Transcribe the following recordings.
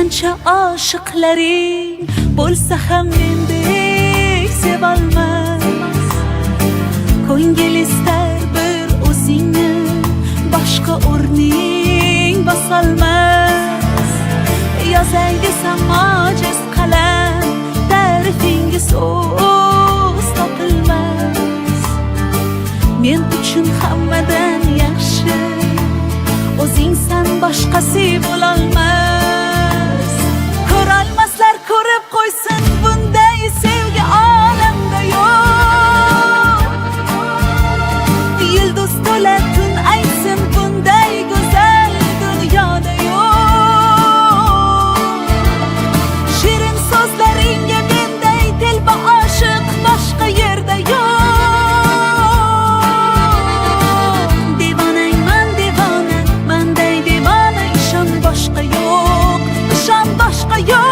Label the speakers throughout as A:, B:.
A: qancha oshiqlaring bo'lsa ham mendek sevolmas. Ko'ngil istar bir o'zingni, boshqa o'rning bosolmas. Yozay desam ojiz qalam, ta'rifinga so'z topilmas. Men uchun hammadan yaxshi o'zingsan, boshqasi bo'lolmas. Ko'rolmaslar ko'rib qo'ysin, bunday sevgi olamda yo'q. Yulduz to'la tun aytsin, bunday go'zal dunyoda yo'q. Shirin so'zlaringga menday telba oshiq boshqa yerda yo'q. Devonangman devona, manday devona, ishon boshqa yo'q, ishon boshqa yo'q.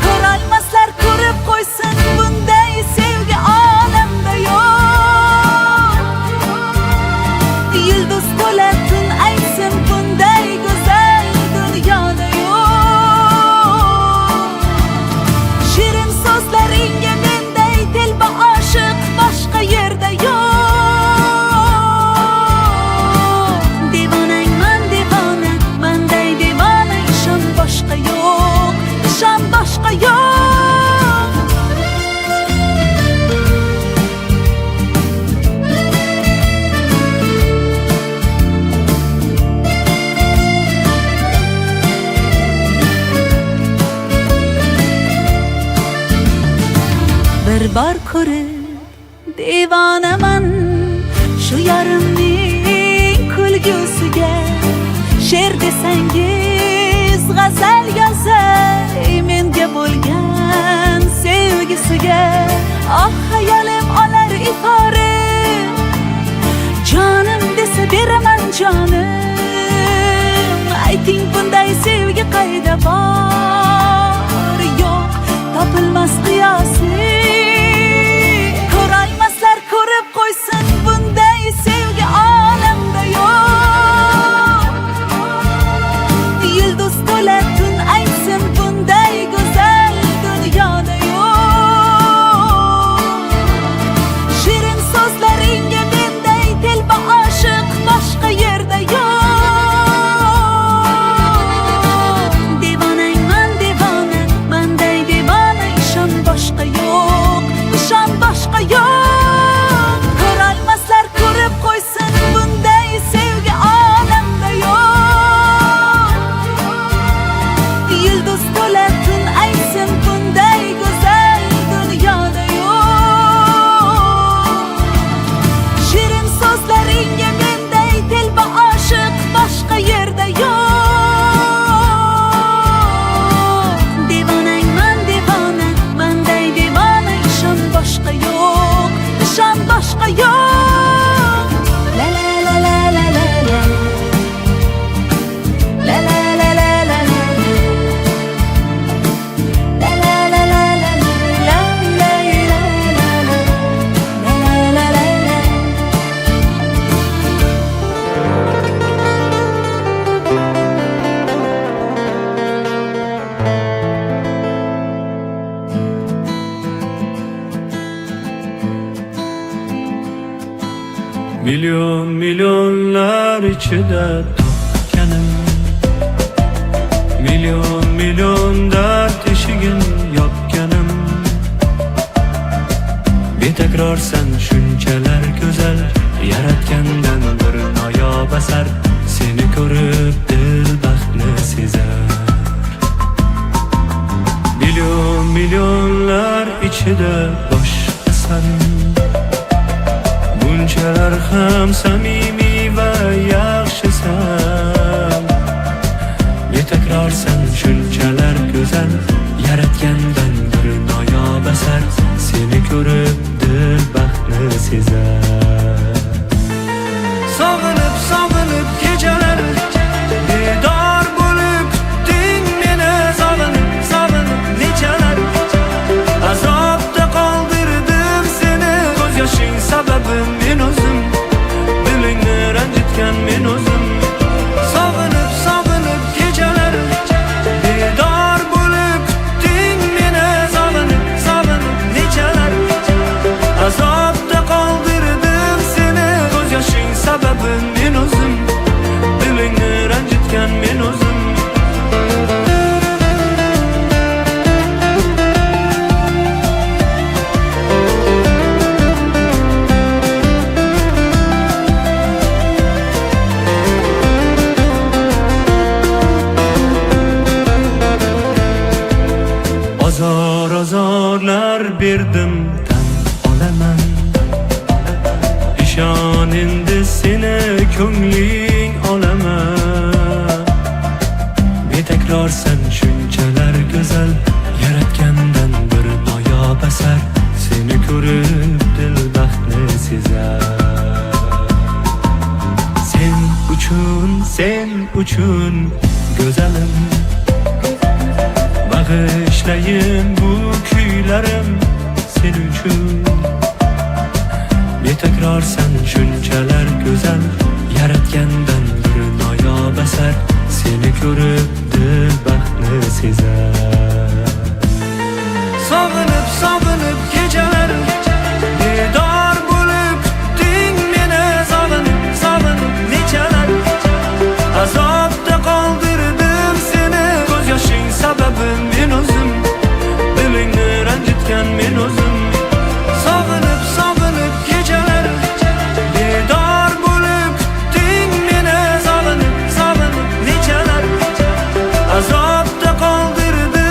A: Ko'rolmaslar ko'rib qo'ysin, bunday sevgi olamda yo'q. Yulduz to'la tun aytsin, bunday go'zal dunyoda yo'q. Shirin so'zlaringga menday telba oshiq boshqa yerda yo'q. Devonangman devona, manday devona, ishon boshqa yo'q, ishon boshqa yo'q. Bir bor ko'rib devonaman shu yarimning kulgusiga. She'r desangiz g'azal yozay menga bo'lgan sevgisiga. Oh hayolim olar ifora, jonim desa beraman jonim. Ayting bunday sevgi qayda bor? Yo'q, topilmas qiyosi. Ko'rolmaslar ko'rib qo'ysin, bunday sevgi olamda yo'q. Yulduz to'la tun aytsin, bunday go'zal dunyoda yo'q. Shirin so'zlaringga menday telba oshiq boshqa yerda yo'q. Devonangman devona, manday devona, ishon boshqa yo'q, ishon boshqa yo'q. Ko'rolmaslar ko'rib qo'ysin, bunday sevgi olamda yo'q. Yulduz to'la tun aytsin, bunday go'zal dunyoda yo'q. Shirin so'zlaringga menday telba oshiq boshqa yerda yo'q. Devonangman devona, manday devona, ishon boshqa yo'q, ishon boshqa yo'q. La la la la la la la. La la la la la la. La la la la la la. La la la la la. La la la la.
B: Milyon milyonlar içinde topkanım, milyon milyon dert eşigin yopkanım. Betekrar sen shunchalar go'zal, yaratgandan bir noyob asar. Seni ko'rib dil baxtni sezar. Milyon milyonlar ichida boshqasan, bunchalar ham samimiy va yaxshisan. Betakrorsan shunchalar go'zal, yaratgandan bir noyob asar. Seni ko'rib dil baxtni sezar. Sog'inib sog'inib kechalar bedor bo'lib kutding meni. Sog'inib sog'inib nechalar azobda qoldirdim seni. Ko'z yoshing sababim men o'zim, dilingni berdim tan olaman. İshon endi seni ko'ngling olaman. Betakrorsan shunchalar go'zal, yaratgandan bir noyob asar. Seni ko'rib dil baxtni sezar. Sen uchun go'zalim, bag'ishlayim bu kuylarim sen uchun. Betakrorsan shunchalar go'zal, yaratgandan bir noyob asar. Seni ko'rib dil baxtni sezar. Sog'inib kechalar bedor bo'lib kutding meni. Sog'inib nechalar azobda qoldirdim seni. Ko'z yoshing sababim men o'zim, dilingni ranjitgan men o'zim. Sog'inib kechalar bedor bo'lib kutding meni. Sog'inib nechalar azobda qoldirdim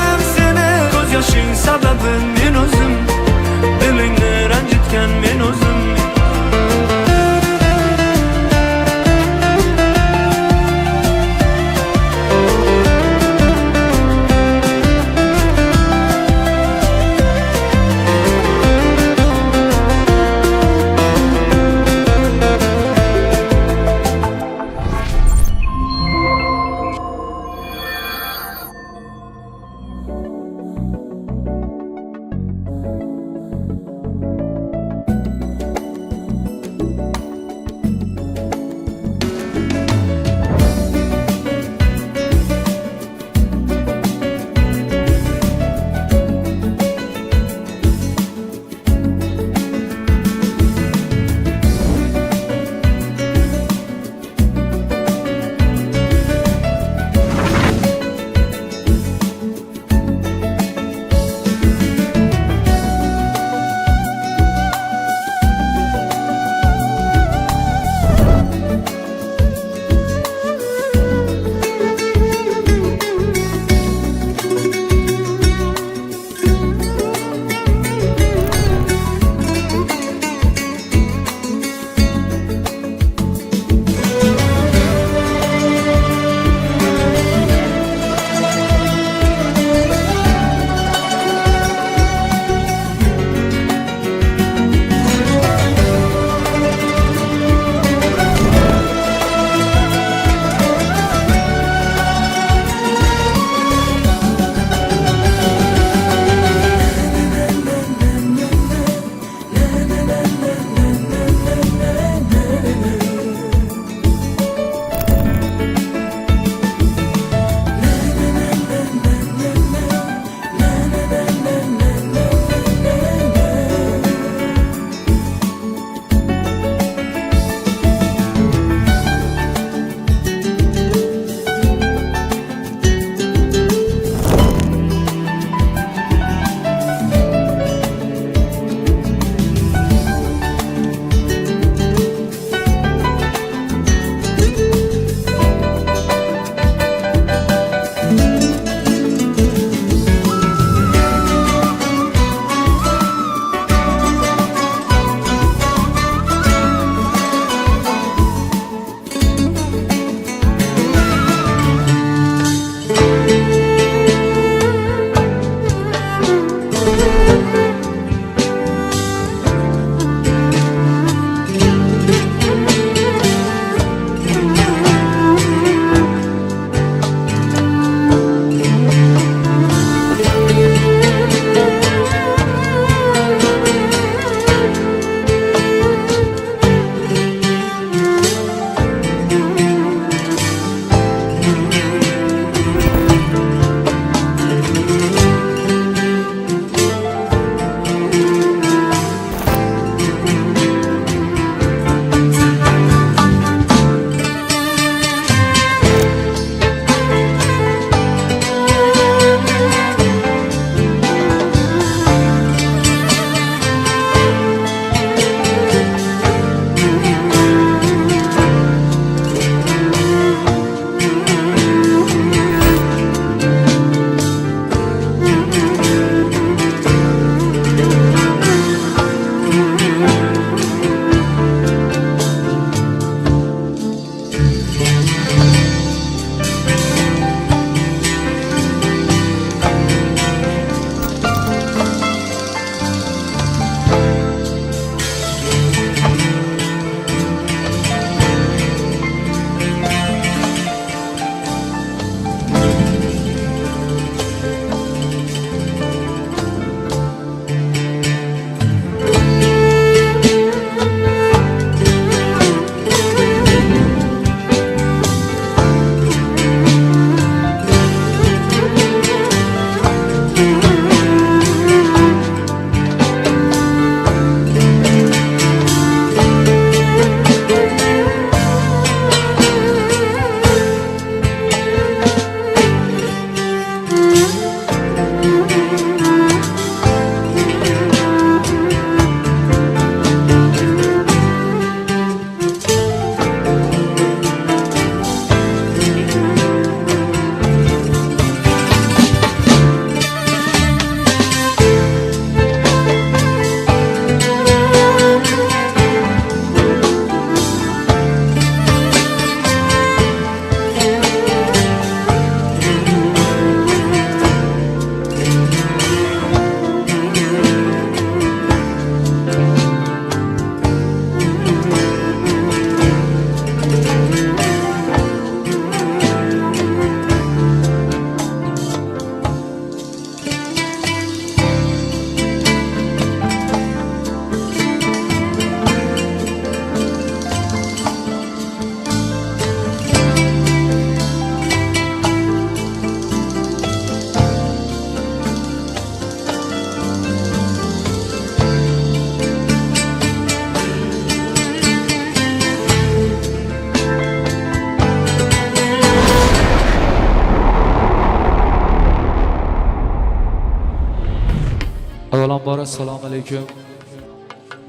C: Avvalambor assalomu alaykum.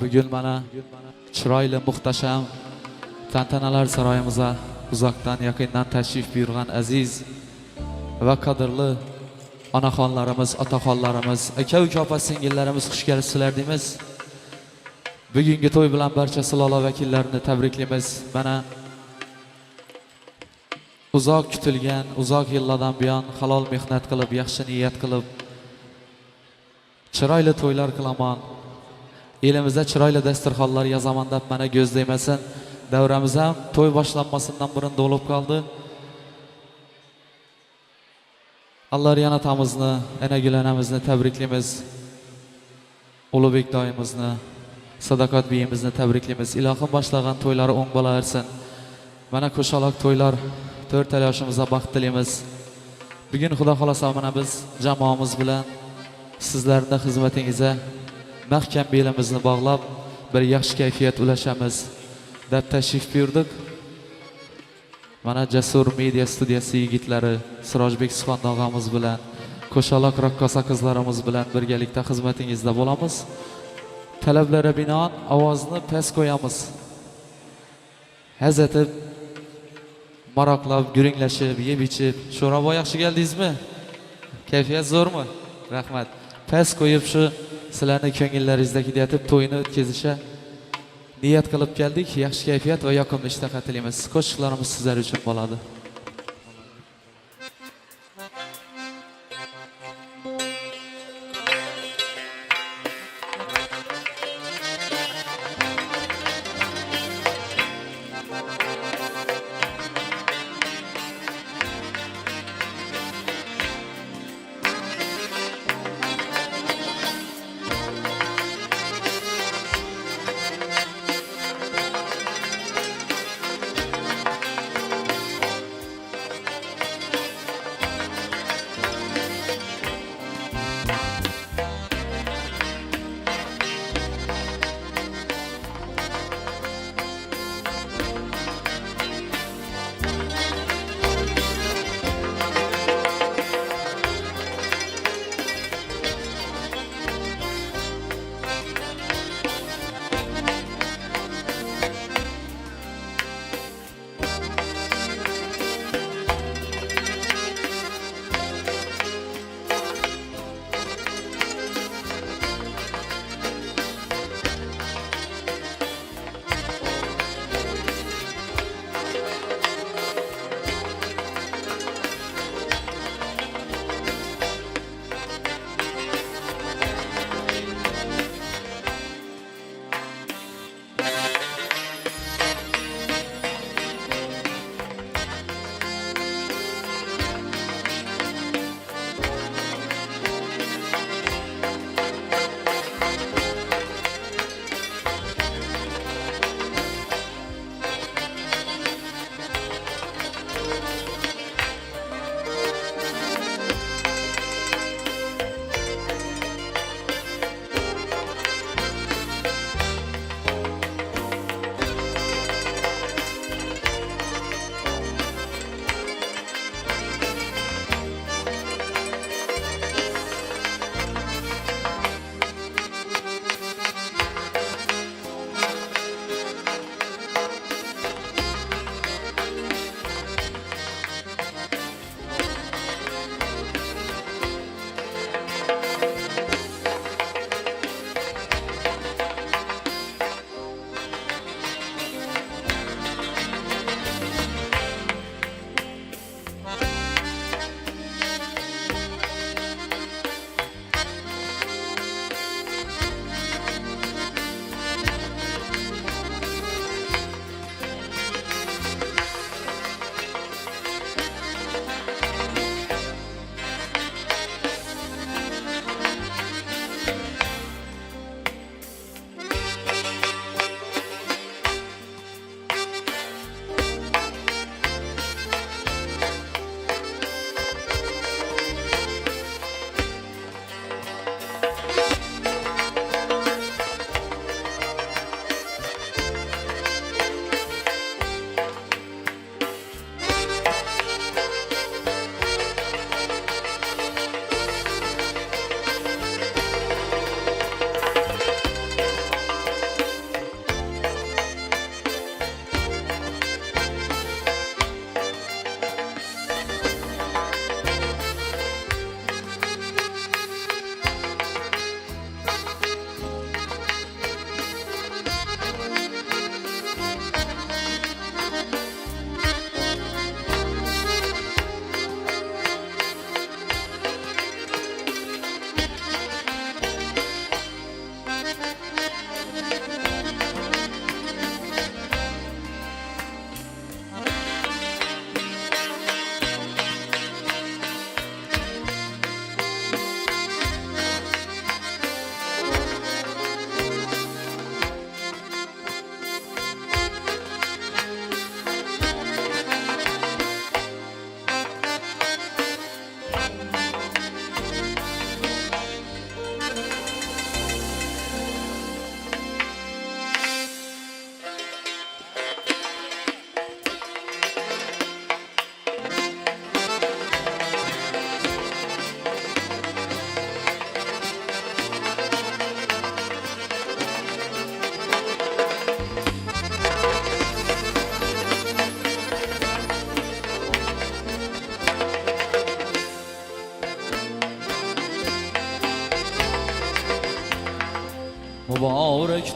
C: Bugun mana chiroyli muhtasham tantanalar saroyimizga uzoqdan yaqindan tashrif buyurgan aziz va qadrli onaxonlarimiz, otaxonlarimiz, aka-uka opa-singillarimiz xush kelibsizlar deymiz. Bugungi to'y bilan barcha sulala vakillarini tabriklaymiz. Mana uzoq kutilgan, uzoq yillardan buyon halol mehnat qilib, yaxshi niyat qilib chiroyli to'ylar qilaman. Elimizda chiroyli dasturxonlar yozaman deb mana ko'zdaymasin. Davramiz ham to'y boshlanmasidan burun bo'lib qoldi. Alloh yana tamizni, enagil onamizni tabriklaymiz. Ulug'bek doimizni, Sadoqat biyimizni tabriklaymiz. Ilohim boshlagan to'ylari o'ng bo'laversin. Mana qo'shaloq to'ylar, 4 yoshimizga baxt tilaymiz. Bugun Xudo xolasa mana biz jamoamiz bilan sizlarning xizmatingizga mahkam belimizni bog'lab, bir yaxshi kayfiyat ulashamiz deb tashrif buyurdik. Mana Jasur media studiyasi yigitlari, Sirojbek Suxon og'amiz bilan, qo'shaloq raqqosa qizlarimiz bilan birgalikda xizmatingizda bo'lamiz. Talablarga binoan ovozni past qo'yamiz. Hazratib, maroqlab, guringlashib, yeb-ichib, sho'rabo yaxshi keldingizmi? Kayfiyat zo'rmi? Rahmat. Past qo'yib shu sizlarning ko'ngillaringizdagi yetib to'yini o'tkazishga niyat qilib keldik. Yaxshi kayfiyat va yoqimli ishda qatilaymiz. Qo'shiqlarimiz sizlar uchun bo'ladi.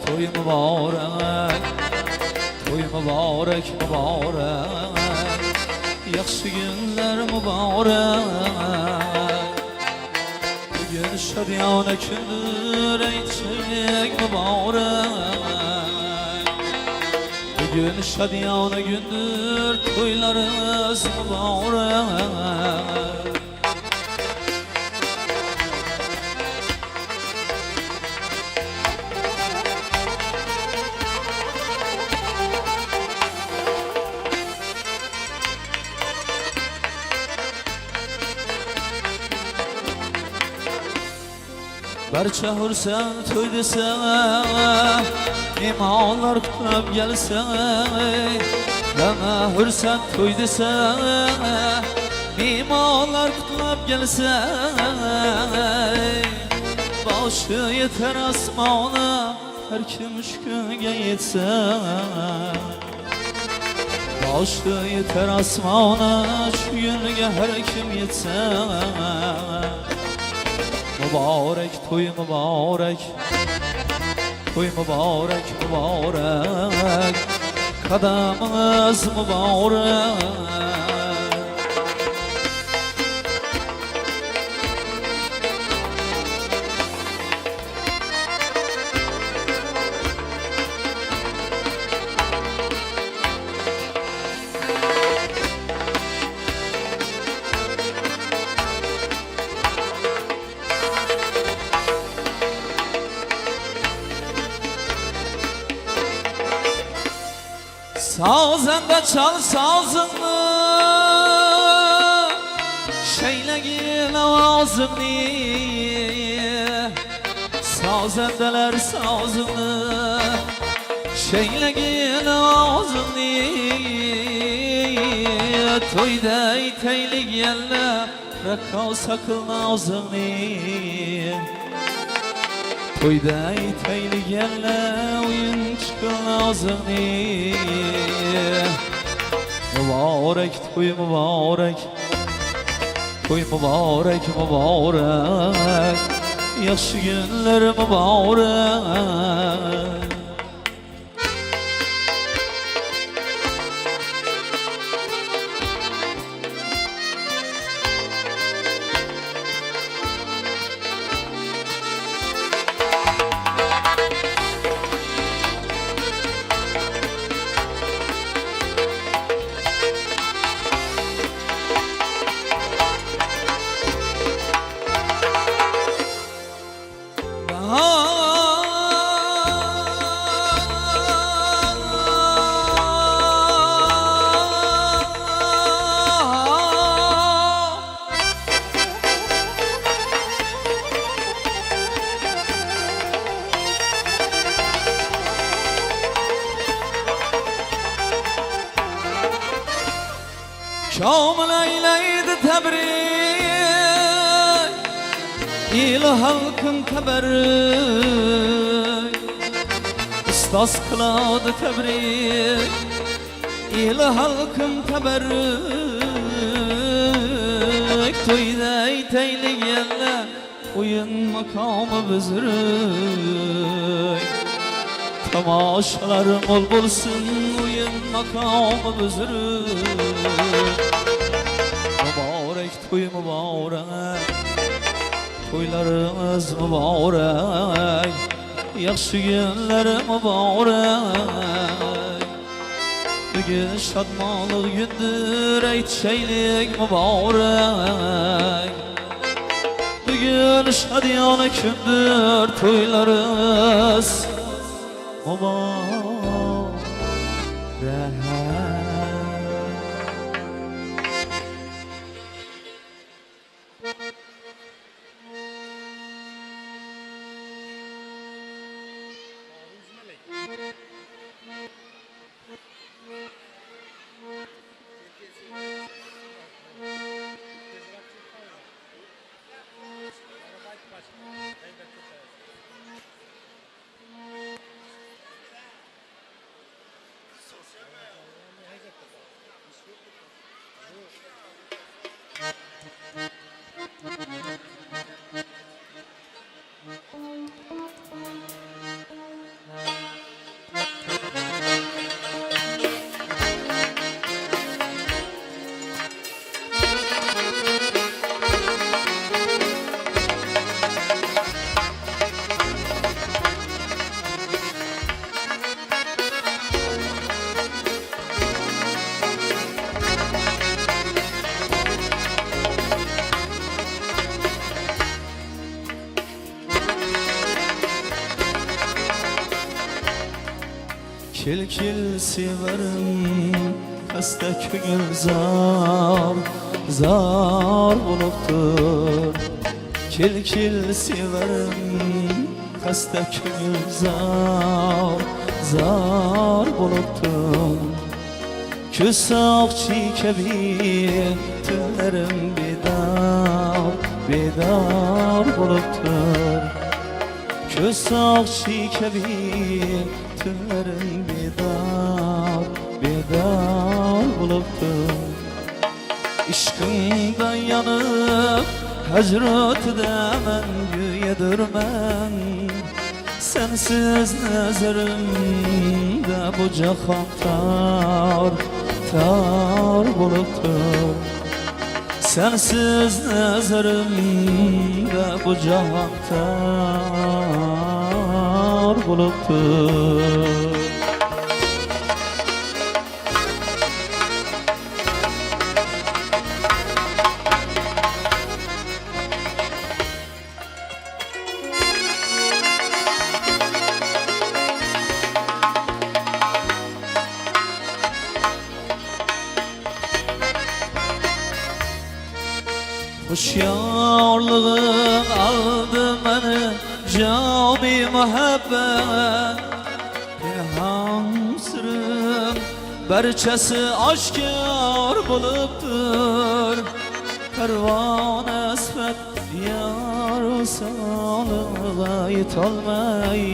C: toy mübarek, toy mübarek, mübarek. Yaxşı günler mübarek. Bugün şadiyana gündür, aytçilik mübarek. Bugün şadiyana gündür, toylarımız mübarek. Barcha hursan to'y desa, mehmonlar qutlab kelsa. Hamma hursan to'y desa, mehmonlar qutlab kelsa. Boshi yetar osmona, har kim shukriga yetsa. Boshi yetar osmona, shu kunga har kim yetsa. Mübarek toy mübarek, toy mübarek mübarek, kadamız mübarek. Sazında çal sazını, şeylegin avazını. Sazındalar sazını, şeylegin avazını. Toyda iteylik yerle, rakkav sakıl nazını. Toyda iteylik yerle, oyun çıkıl nazını. Mübarek toy mübarek, toy mübarek mübarek. Yaxşı günler mübarek. Kamil eyleydi tebrik, il halkın teberrük. Istas kıladı tebrik, il halkın teberrük. Toyda eyteylik yerle, oyun makamı büzürük. Tamaşalarım ol bulsun, oyun makamı büzürük. Mübarek toy mübarek, toylarımız mübarek. Yaxşı günler mübarek. Bugün şadmanlık gündür, aytçilik mübarek. Bugün şadiyana gündür, toylarımız mübarek.
D: Kil severim hasta ko'ngil zar bo'libdir. Kil severim hasta ko'ngil zar bo'libdir. Ko'z soqchi kabi tunlarim bedor bo'libdir. Ko'z soqchi kabi tunlarim bedor bo'libdir. İşqingda yanib hajratida men go'yadirman. Sensiz nazarimda bu jahon tor bo'libdir. Sensiz nazarimda bu jahon tor bo'libdir. Hoşyarlığın aldı beni cami muhabbet. Pinhan sırrım barchasi aşkar buluptur. Pervane sifat yar usalına yetolmay.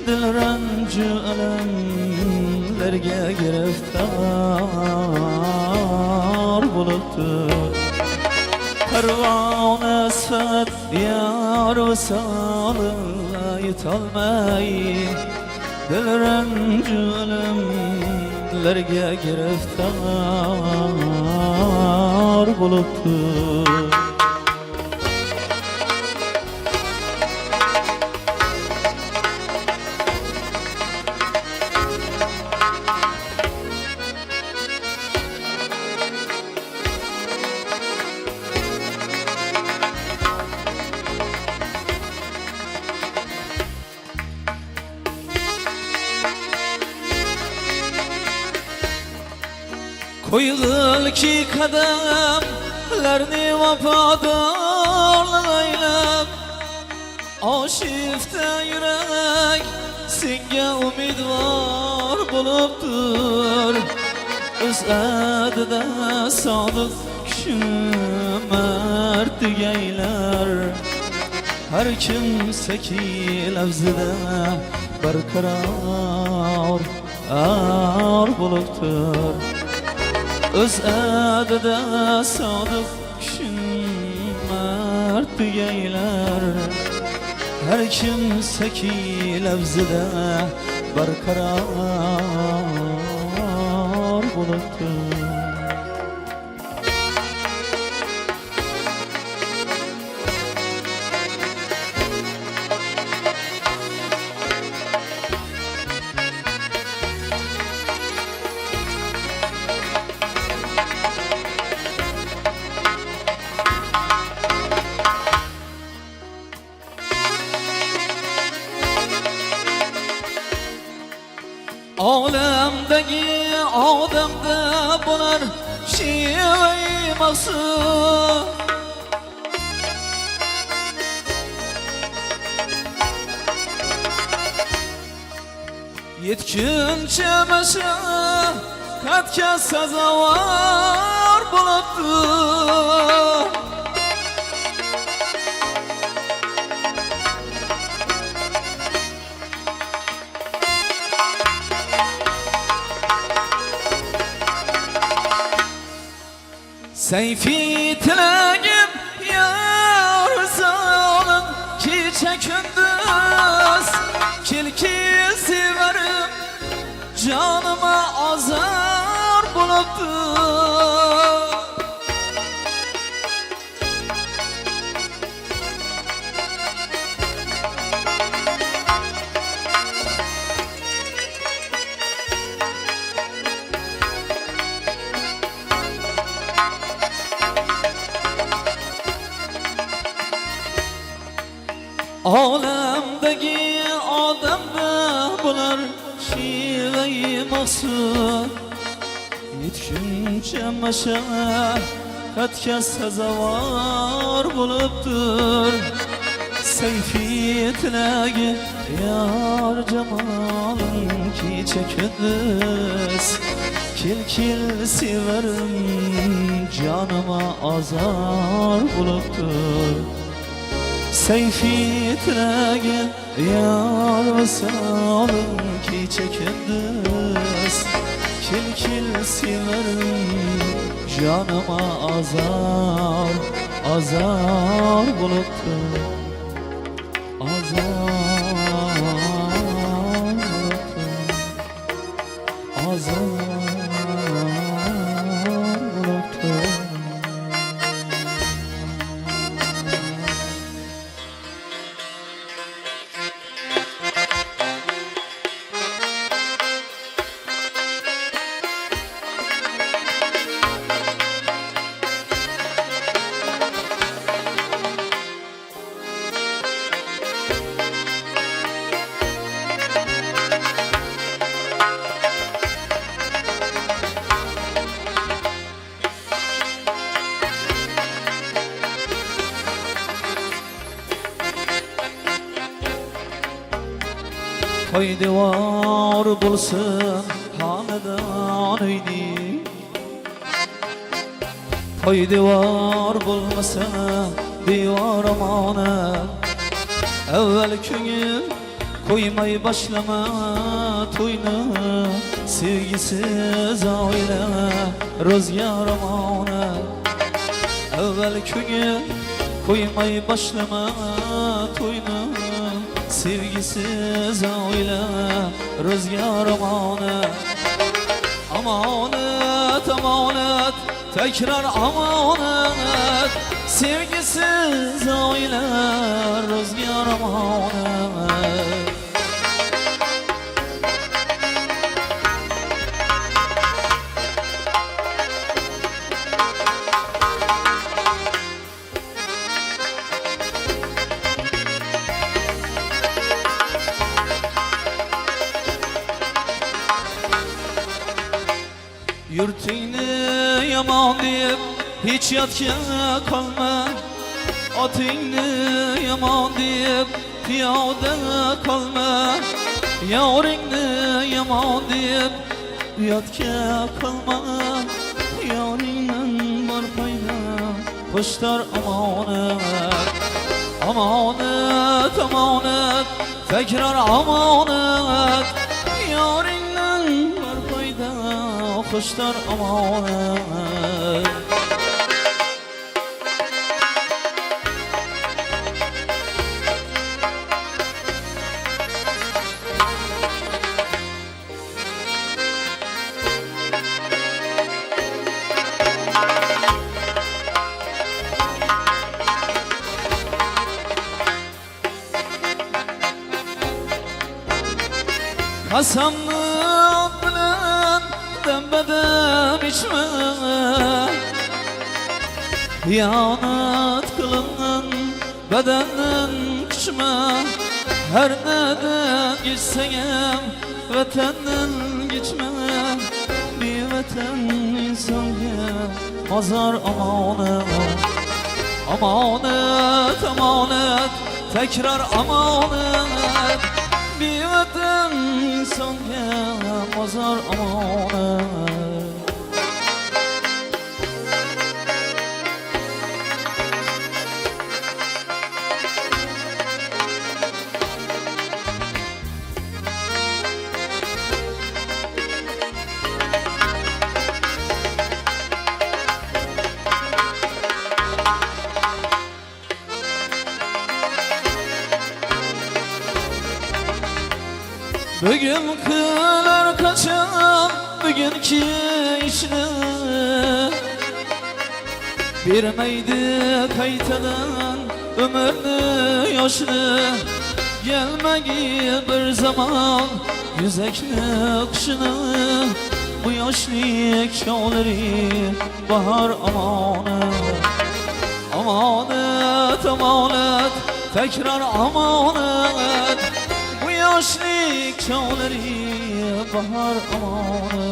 D: Dil rancu alemlerge giriftar buluptur. Pervane sifat yar usalına yetolmay. Dil rancu alemlerge giriftar buluptur. Koyul ki kademlerini vefadar eylep. Aşifte yürek senge umidvar buluptur. Öz edide sadık kişini mertlik eyler. Her kimse ki lafzide berkarar buluptur. Öz edide sadık kişinin mertlik eyler. Her kimse ki lafzide berkarar buluptur. Alemdeki adamda bular şive-i maksud. Yetkince meşakkatga sazovor bo'libdi. Seyfi tilagim yar salın kecha kunduz. Kelki severim canıma azar buluptu. Alemdeki adamda bular şiir maqsud yetguncha mashaqqatga sazovor bo'libdir sayfi tilagi yor jamoling kecha kunduz kel kel sevarim jonima azor bo'libdir sayfi tilagi yor visoling kecha kunduz kel kel sevarim jonima azor azor bo'libdir Poydevor bo'lsin xonadon uyning Poydevor bo'lmasa devor omonat Avval ko'ngil qo'ymay boshlama to'yni sevgisiz oila ro'zgor omonat Avval ko'ngil qo'ymay boshlama to'yni sevgisiz oila ro'zgor omonat omonat omonat takrar omonat sevgisiz oila ro'zgor omonat Yurtingni yomon deb hech yotga qolma Otingni yomon deb piyoda qolma Yoringni yomon deb yotga qolma Yoringdan bor foyda qo'shtar omonat Omonat omonat takrar omonat Yoringdan bor foyda qo'shtar omonat Qasamni bilan dam-badam ichma Xiyonat qilingan badandan kuchma Har nadan kechsang ham vatandan kechma Bevatan insonga mozor omonat Omonat omonat takrar omonat Bevatan insonga mozor omonat Bugün kılar kaçan bugünkü işini Vermeydi kaytadan ömürlü yaşını Gelmegi bir zaman yüzekli kışını Bu yaşlı çağları bahar amanat Amanat amanat tekrar amanat Bu yoshlik chog'lari bahor amoni.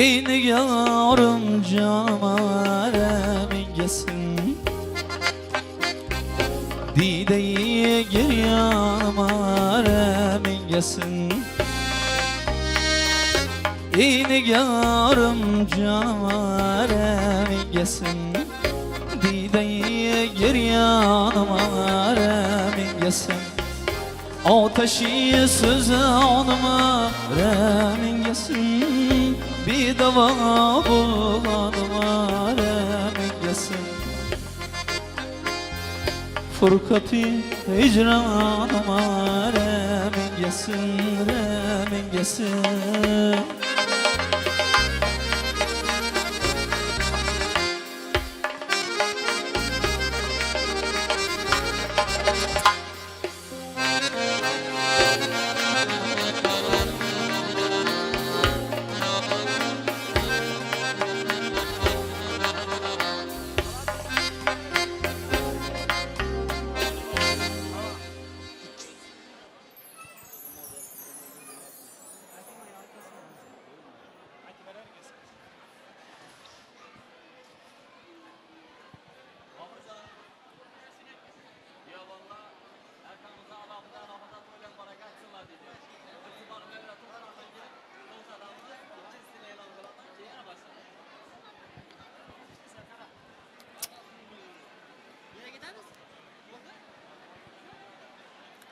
D: Ey nigarım canıma remingesin, Dideyi gir yanıma remingesin. Ey nigarım canıma remingesin, Dideyi gir yanıma remingesin. Ateşi sözü anıma remingesin, bir dava bulganıma remingesin. Fırkati hicranıma remingesin, remingesin.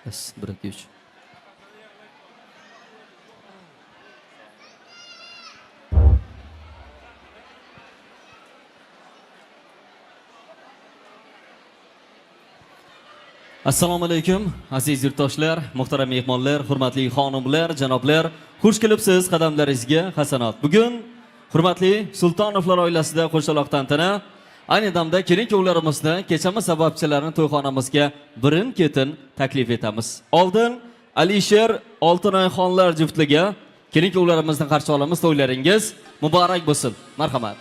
D: Yes, bırakıyor.
E: Assalomu alaykum aziz yurtdoshlar, muhtaram mehmonlar, hurmatli xonimlar, janoblar, xush kelibsiz qadamlaringizga hasanat. Bugun hurmatli Sultonovlar oilasida qo'shaloq tantana, ayni damda kelin-kuyovlarimizni kechamiz sababchilarini to'yxonamizga birin-ketin taklif etamiz. Oldin Alisher Oltinoyxonlar juftligi kelin-kuyovlarimizni qarshi olamiz. To'ylaringiz muborak bo'lsin. Marhamat.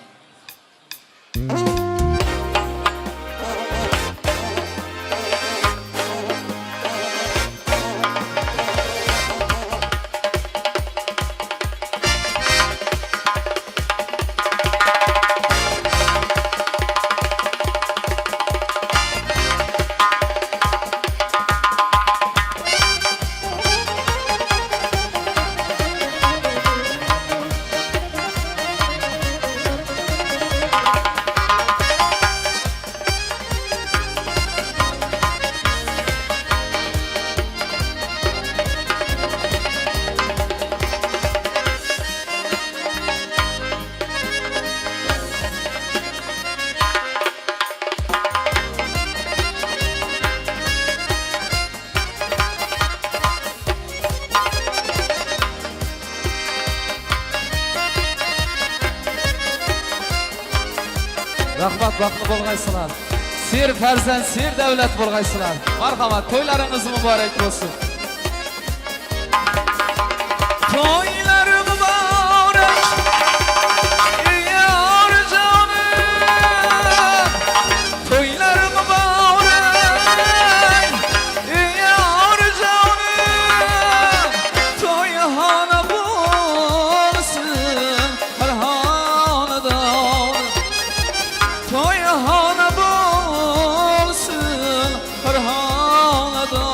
C: Rahmat baxtli bo'lgaysizlar. Ser farzand, ser davlat bo'lgaysizlar. Marhamat, to'ylaringiz muborak bo'lsin.
D: Toylar mübarek yar canım, toylar mübarek yar canım, toy hana bulsun her hanada, toy hana bulsun her hanada.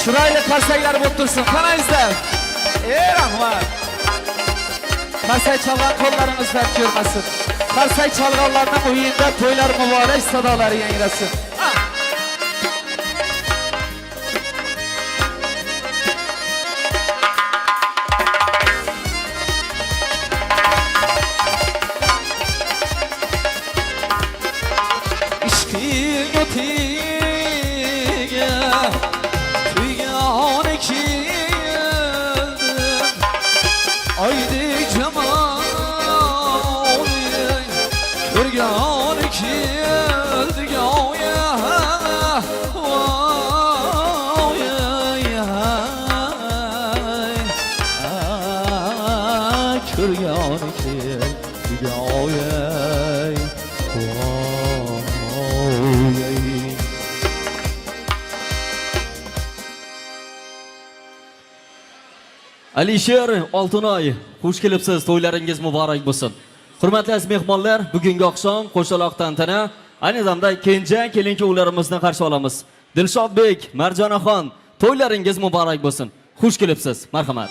C: Chiroyli qarsaklar bo'lib tursin. Qanaysizlar? Rahmat. Qarsak chalgan qo'llaringizdan ko'rmasin. Qarsak chalganlarning uyida to'ylar muborak sadolari yangrasin.
D: ötüge Tüygane kildim Aydi cemal Körgane kildik Oya Körgane kildik Oya
E: Alisher Oltonoy, xush kelibsiz. To'ylaringiz muborak bo'lsin. Hurmatli aziz mehmonlar, bugungi oqshom qo'shaloq tantana, ayni damda kenja kelin-kuyovlarimizni qarshi olamiz. Dilshodbek, Marjonaxon, to'ylaringiz muborak bo'lsin. Xush kelibsiz. Marhamat.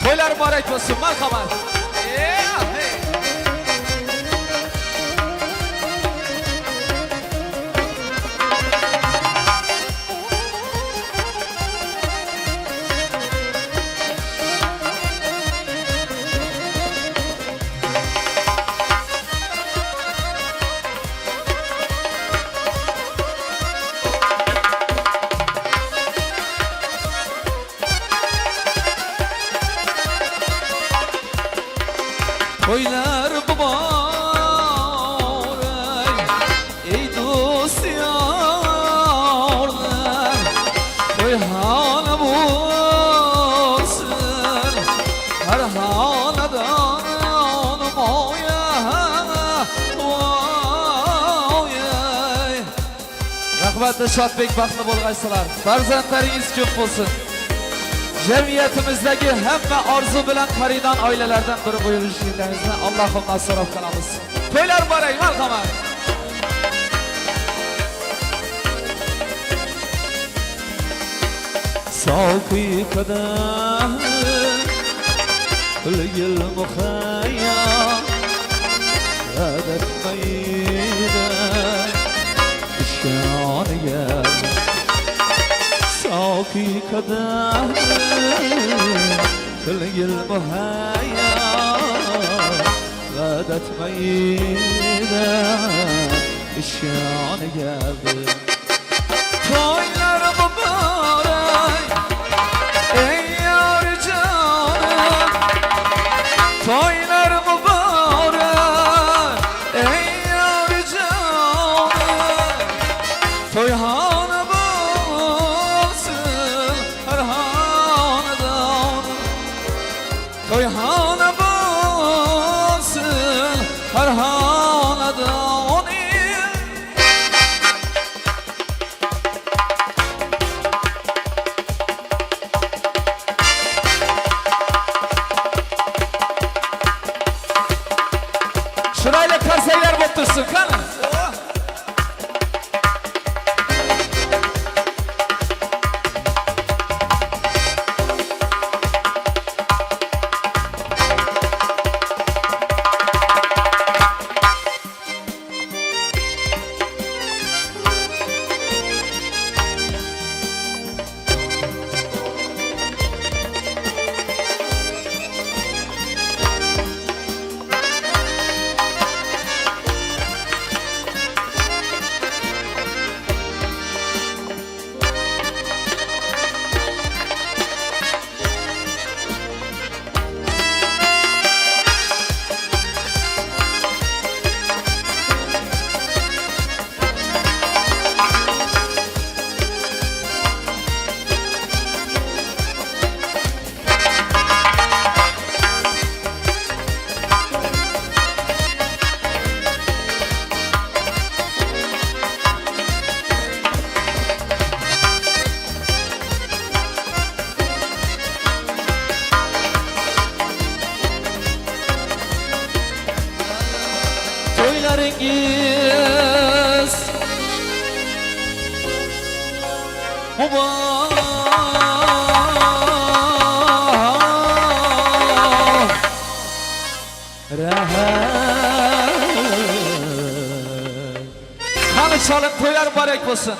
D: To'ylar muborak bo'lsin. Marhamat. Toylar mübarek ey dost yarlar Toyhane bulsun her hanedan oya Rahmetli Şadbek baxtli bo'lg'aysilar. Farzandlaringiz ko'p bo'lsin. Cemiyetimizdeki hemme arzu bilen xaridan ailelerden biri buyuruşlarınızı Allah'ım nasıraf kanalımız. Toylar mübarek, marhamat. Saki kadeh Lgil muhayyam Adet meyde İşkan gel Saki kadeh Lgil muhayyam Adet meyde İşkan gel Toylar mübarek ey yar canım Toylar mübarek ey yar canım Toyhane bulsun her hanedan Toyhane bulsun her hanedan Şurayla karsaylar mutlusun kanım. Toylarınız Kanı çalın toylar mübarek olsun.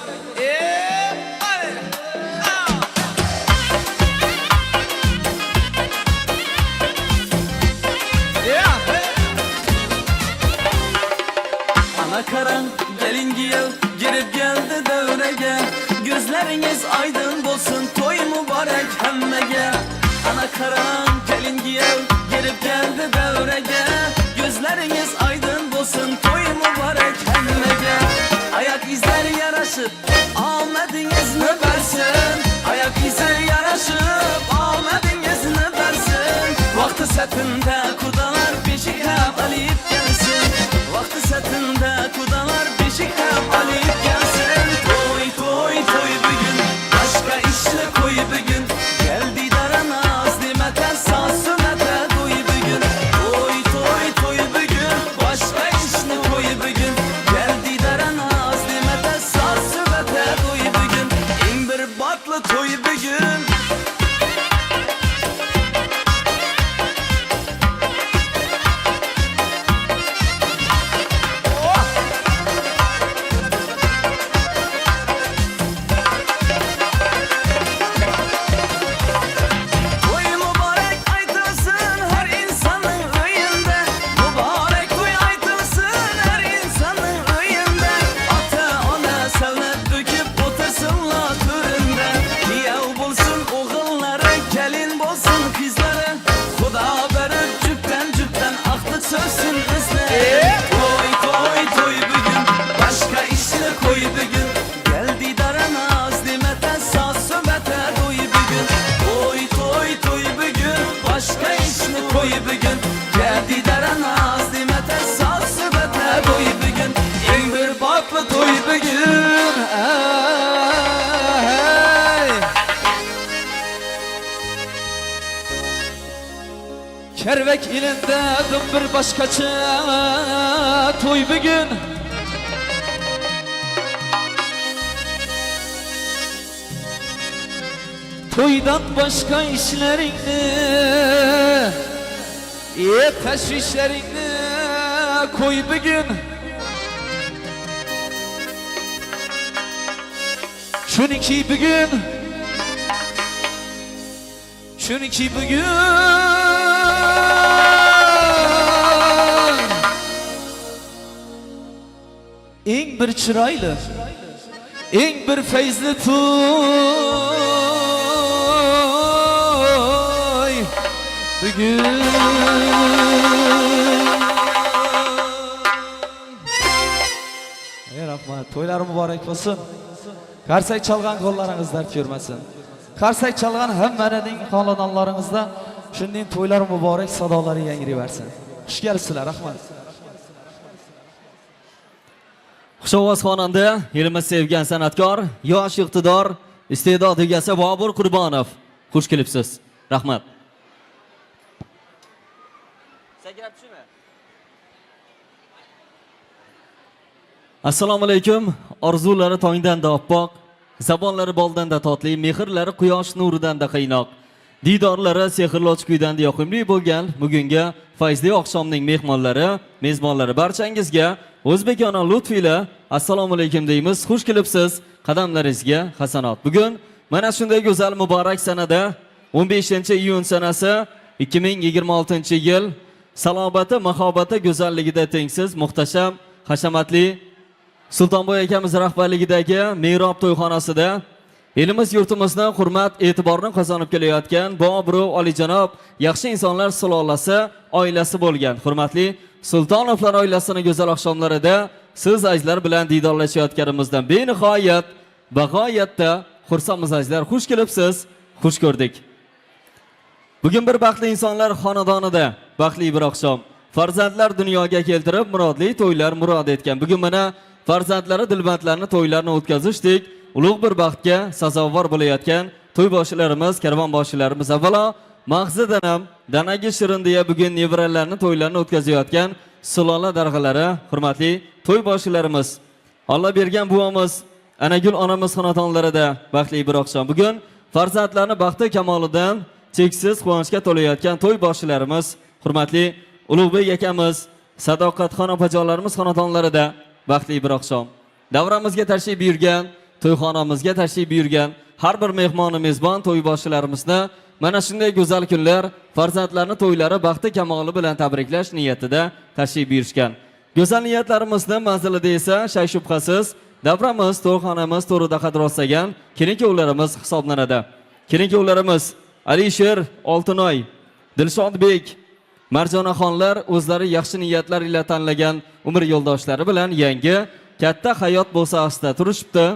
B: qarang, kelin giyev gelip geldi devrege. Gözleriniz aydın bulsun, toy mübarek hemmege. Ayak izleri yaraşıp Ahmet'iniz ne versin? Ayak izleri yaraşıp Ahmet'iniz ne versin? Vakti setinde kudalar beşik hep alıp gelsin. Vakti setinde kudalar beşik hep alıp gelsin. Toy toy toy bugün, başka işle koy bugün. Geldi dara naz nimete, saz sünete duy bugün. Toy toy toy bugün, başka işle koy bugün. Geldi dara naz nimete, saz sünete duy bugün. En bir batlı toy bugün. Toy mübarek aytılsın her insanın öyünde. Mübarek toy aytılsın her insanın öyünde. Ata ona sevnet döküp otursunlar türünde. Kiyav bulsun oğulları, gelin bulsun kızları. Xuda verip cüpten aktı sövsün izleri. Toy toy toy bugün, başka işle koy bugün. Geldi dara naz nimete, saz söhbete duy bugün. Toy toy toy bugün, başka işle koy bugün. Geldi dara naz nimete, saz söhbete duy bugün. En bir baklı toy bugün.
D: Hey! Kervek ilinde bir başkaça toy bugün. Toydan başka işlerini, teşvişlerini koy bugün. Şuniki bugün, şuniki bugün. En bir çıraylı, en bir feyzli toy bugün. Ey rahmat, toylar mübarek olsun. Karsak çalgan kollarınız dert görmesin. Karsak çalgan hemmenin xonadonlaringizda shunday to'ylar muborak sadolari yangriversin. Xush kelibsizlar, rahmat.
E: Xushovoz xonanda, elimiz sevgan san'atkor, yosh iqtidor, iste'dod egasi Bobur Qurbonov. Xush kelibsiz. Rahmat. Assalomu alaykum. Orzulari tongdan da oppoq, zabonlari boldan da totli, mehrlari quyosh nuridan da qaynoq. Didorlari sehrlovchi kuydan da yoqimli bo'lgan bugungi fayzli oqshomning mehmonlari, mezbonlari barchangizga o'zbekona lutf ila assalomu alaykum deymiz. Xush kelibsiz. Qadamlaringizga hasanot. Bugun mana shunday go'zal muborak sanada 15-iyun sanasi 2026-yil salobati, mahobati, go'zalligida tengsiz, muhtasham, hashamatli Sultonboy akamiz rahbarligidagi Mehrob to'yxonasida elimiz yurtimizning hurmat e'tiborini qozonib kelayotgan Bobru olijanob yaxshi insonlar sulolasi oilasi bo'lgan hurmatli Sultonovlar oilasining go'zal oqshomlarida siz azizlar bilan didorlashayotganimizdan benihoyat va g'oyatda xursandmiz azizlar. Xush kelibsiz, xush ko'rdik. Bugun bir baxtli insonlar xonadonida baxtli bir oqshom. Farzandlar dunyoga keltirib murodli to'ylar murod etgan. Bugun mana farzandlari dilbandlarni to'ylarni o'tkazishdek, ulug' bir baxtga sazovor bo'layotgan to'yboshilarimiz, karvonboshilarimiz avvalo mag'zidan ham danaga shirin deya bugun nevaralarni to'ylarni o'tkazayotgan sulola darg'alari, hurmatli to'yboshilarimiz. Alloh bergan buvomiz Anagul onamiz xonadonlarida baxtli bir oqshom. Bugun farzandlarni baxti kamolidan cheksiz quvonchga to'layotgan to'yboshilarimiz, hurmatli Ulug'bek akamiz, Sadoqatxon opajonlarimiz xonadonlarida baxtli bir oqshom. Davramizga tashrif buyurgan, to'yxonamizga tashrif buyurgan har bir mehmon mezbon to'yboshilarimizni mana shunday go'zal kunlar farzandlarni to'ylari baxti kamoli bilan tabriklash niyatida tashrif buyurishgan. Go'zal niyatlarimizni manzilida esa shay shubhasiz davramiz, to'yxonamiz to'rida qad rostlagan kelinki ularimiz hisoblanadi. Kelinki ularimiz Alisher Oltinoy, Dilshodbek, Marjonaxonlar o'zlari yaxshi niyatlar ila tanlagan umr yo'ldoshlari bilan yangi katta hayot bo'lsa asta turishibdi.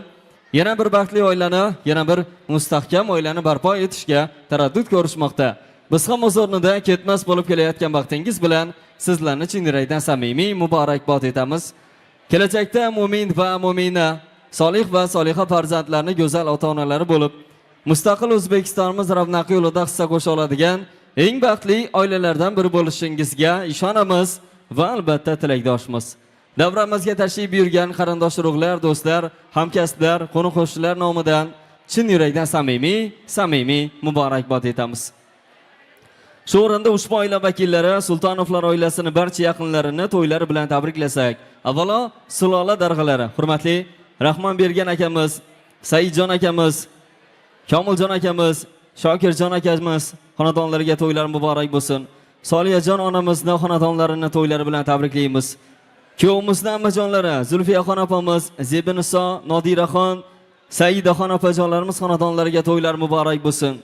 E: Yana bir baxtli oilani, yana bir mustahkam oilani barpo etishga taraddud ko'rishmoqda. Biz ham o'z o'rnida ketmas bo'lib kelayotgan vaqtingiz bilan sizlarni chin yurakdan samimiy muborakbod etamiz. Kelajakda mu'min va mu'mina, solih va soliha farzandlarni go'zal ota-onalari bo'lib, mustaqil O'zbekistonimiz ravnaqi yo'lida hissa qo'sha oladigan eng baxtli oilalardan biri bo'lishingizga ishonamiz va albatta tilakdoshmiz. Davramizga tashrif buyurgan qarindosh urug'lar, do'stlar, hamkasblar, qo'ni-qo'shnilar nomidan chin yurakdan samimiy muborakbod etamiz. Shu o'rinda ushbu oila vakillari Sultonovlar oilasini barcha yaqinlarini to'ylari bilan tabriklasak, avvalo sulola darg'alari, hurmatli Rahmonbergan akamiz, Saidjon akamiz, Komiljon akamiz, Shokirjon akamiz xonadonlariga to'ylar muborak bo'lsin. Soliyajon onamizni xonadonlarini to'ylari bilan tabriklaymiz. Kuyovimizning amajonlari Zulfiyaxon opamiz, Zebiniso, Nodiraxon, Saidaxon opajonlarimiz xonadonlariga to'ylar muborak bo'lsin.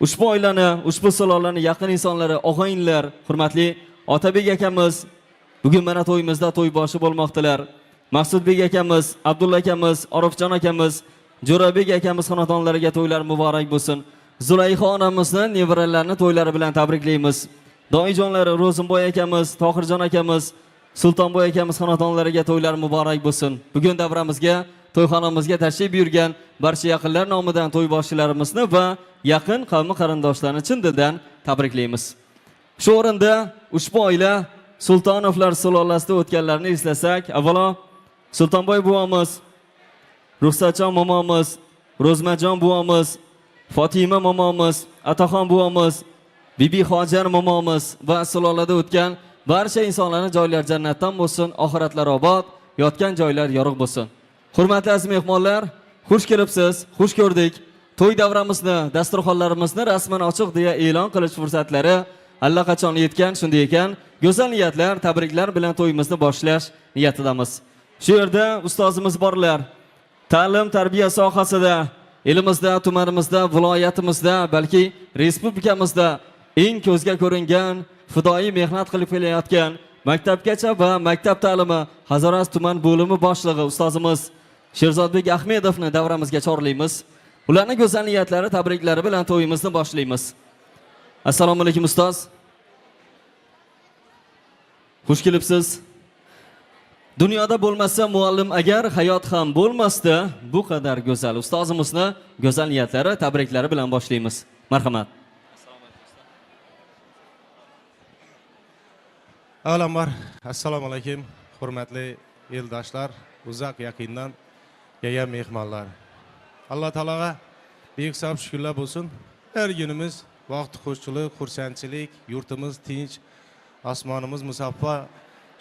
E: Ushbu oilani, ushbu sulolani yaqin insonlari, og'aynilar, hurmatli Otabek akamiz bugun mana to'yimizda to'yboshi bo'lmoqdilar. Maqsudbek akamiz, Abdulla akamiz, Orifjon akamiz, Jo'rabek akamiz xonadonlariga to'ylar muborak bo'lsin. Zulayxa onamizni nevaralarini to'ylari bilan tabriklaymiz. Doijonlari Ro'zimboy akamiz, Tohirjon akamiz, Sultonboy akamiz xonadonlariga to'ylar muborak bo'lsin. Bugun davramizga, to'yxonamizga tashrif buyurgan barcha yaqinlar nomidan to'yboshilarimizni va yaqin qavmi qarindoshlarni chin dildan tabriklaymiz. Shu o'rinda ushbu oila Sultonovlar sulolasida o'tganlarni eslasak, avvalo Sultonboy buvomiz, Ruxsatjon momomiz, Ro'zmajon buvomiz, Fatima momomiz, Ataxon buvomiz, Bibi Xojar momomiz va sulolada o'tgan barcha insonlarning joylari jannatdan bo'lsin, oxiratlari obod, yotgan joylar yorug' bo'lsin. Hurmatli aziz mehmonlar, xush kelibsiz, xush ko'rdik. To'y davramizni, dasturxonlarimizni rasman ochiq deya e'lon qilish fursatlari allaqachon yetgan. Shunday ekan, go'zal niyatlar, tabriklar bilan to'yimizni boshlash niyatidamiz. Shu yerda ustozimiz borlar. Ta'lim, tarbiya sohasida, elimizda, tumanimizda, viloyatimizda, balki respublikamizda eng ko'zga ko'ringan, fidoyi mehnat qilib kelayotgan maktabgacha va maktab ta'limi Hazoras tuman bo'limi boshlig'i ustozimiz Sherzodbek Ahmedovni davramizga chorlaymiz. Ularning go'zal niyatlari, tabriklari bilan to'yimizni boshlaymiz. Assalomu alaykum ustoz. Xush kelibsiz. Dunyoda bo'lmasa muallim agar, hayot ham bo'lmasdi, bu qadar go'zal. Ustozimizni go'zal niyatlari, tabriklari bilan boshlaymiz. Marhamat.
F: Avvalambor assalomu alaykum hurmatli eldoshlar, uzoq yaqindan kelgan mehmonlar. Alloh taologa buyuk hisob shukrlar bo'lsin. Har kunimiz vaqt xushchilik, xursandchilik, yurtimiz tinch, osmonimiz musaffo.